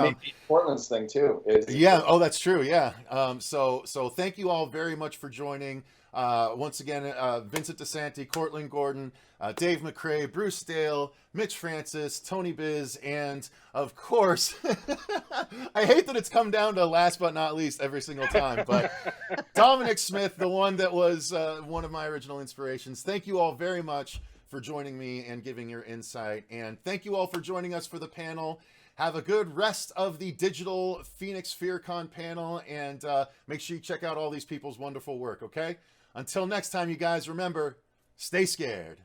Courtlan's thing too. Yeah, oh, that's true. Yeah. So thank you all very much for joining. Once again, Vincent DiSanti, Courtlan Gordon, Dave McRae, Bruce Dale, Mitch Francis, Tony Bizz, and of course, I hate that it's come down to last but not least every single time, but Domonic Smith, the one that was one of my original inspirations. Thank you all very much for joining me and giving your insight, and thank you all for joining us for the panel. Have a good rest of the digital Phoenix Fearcon panel, and make sure you check out all these people's wonderful work, okay? Until next time, you guys, remember, stay scared.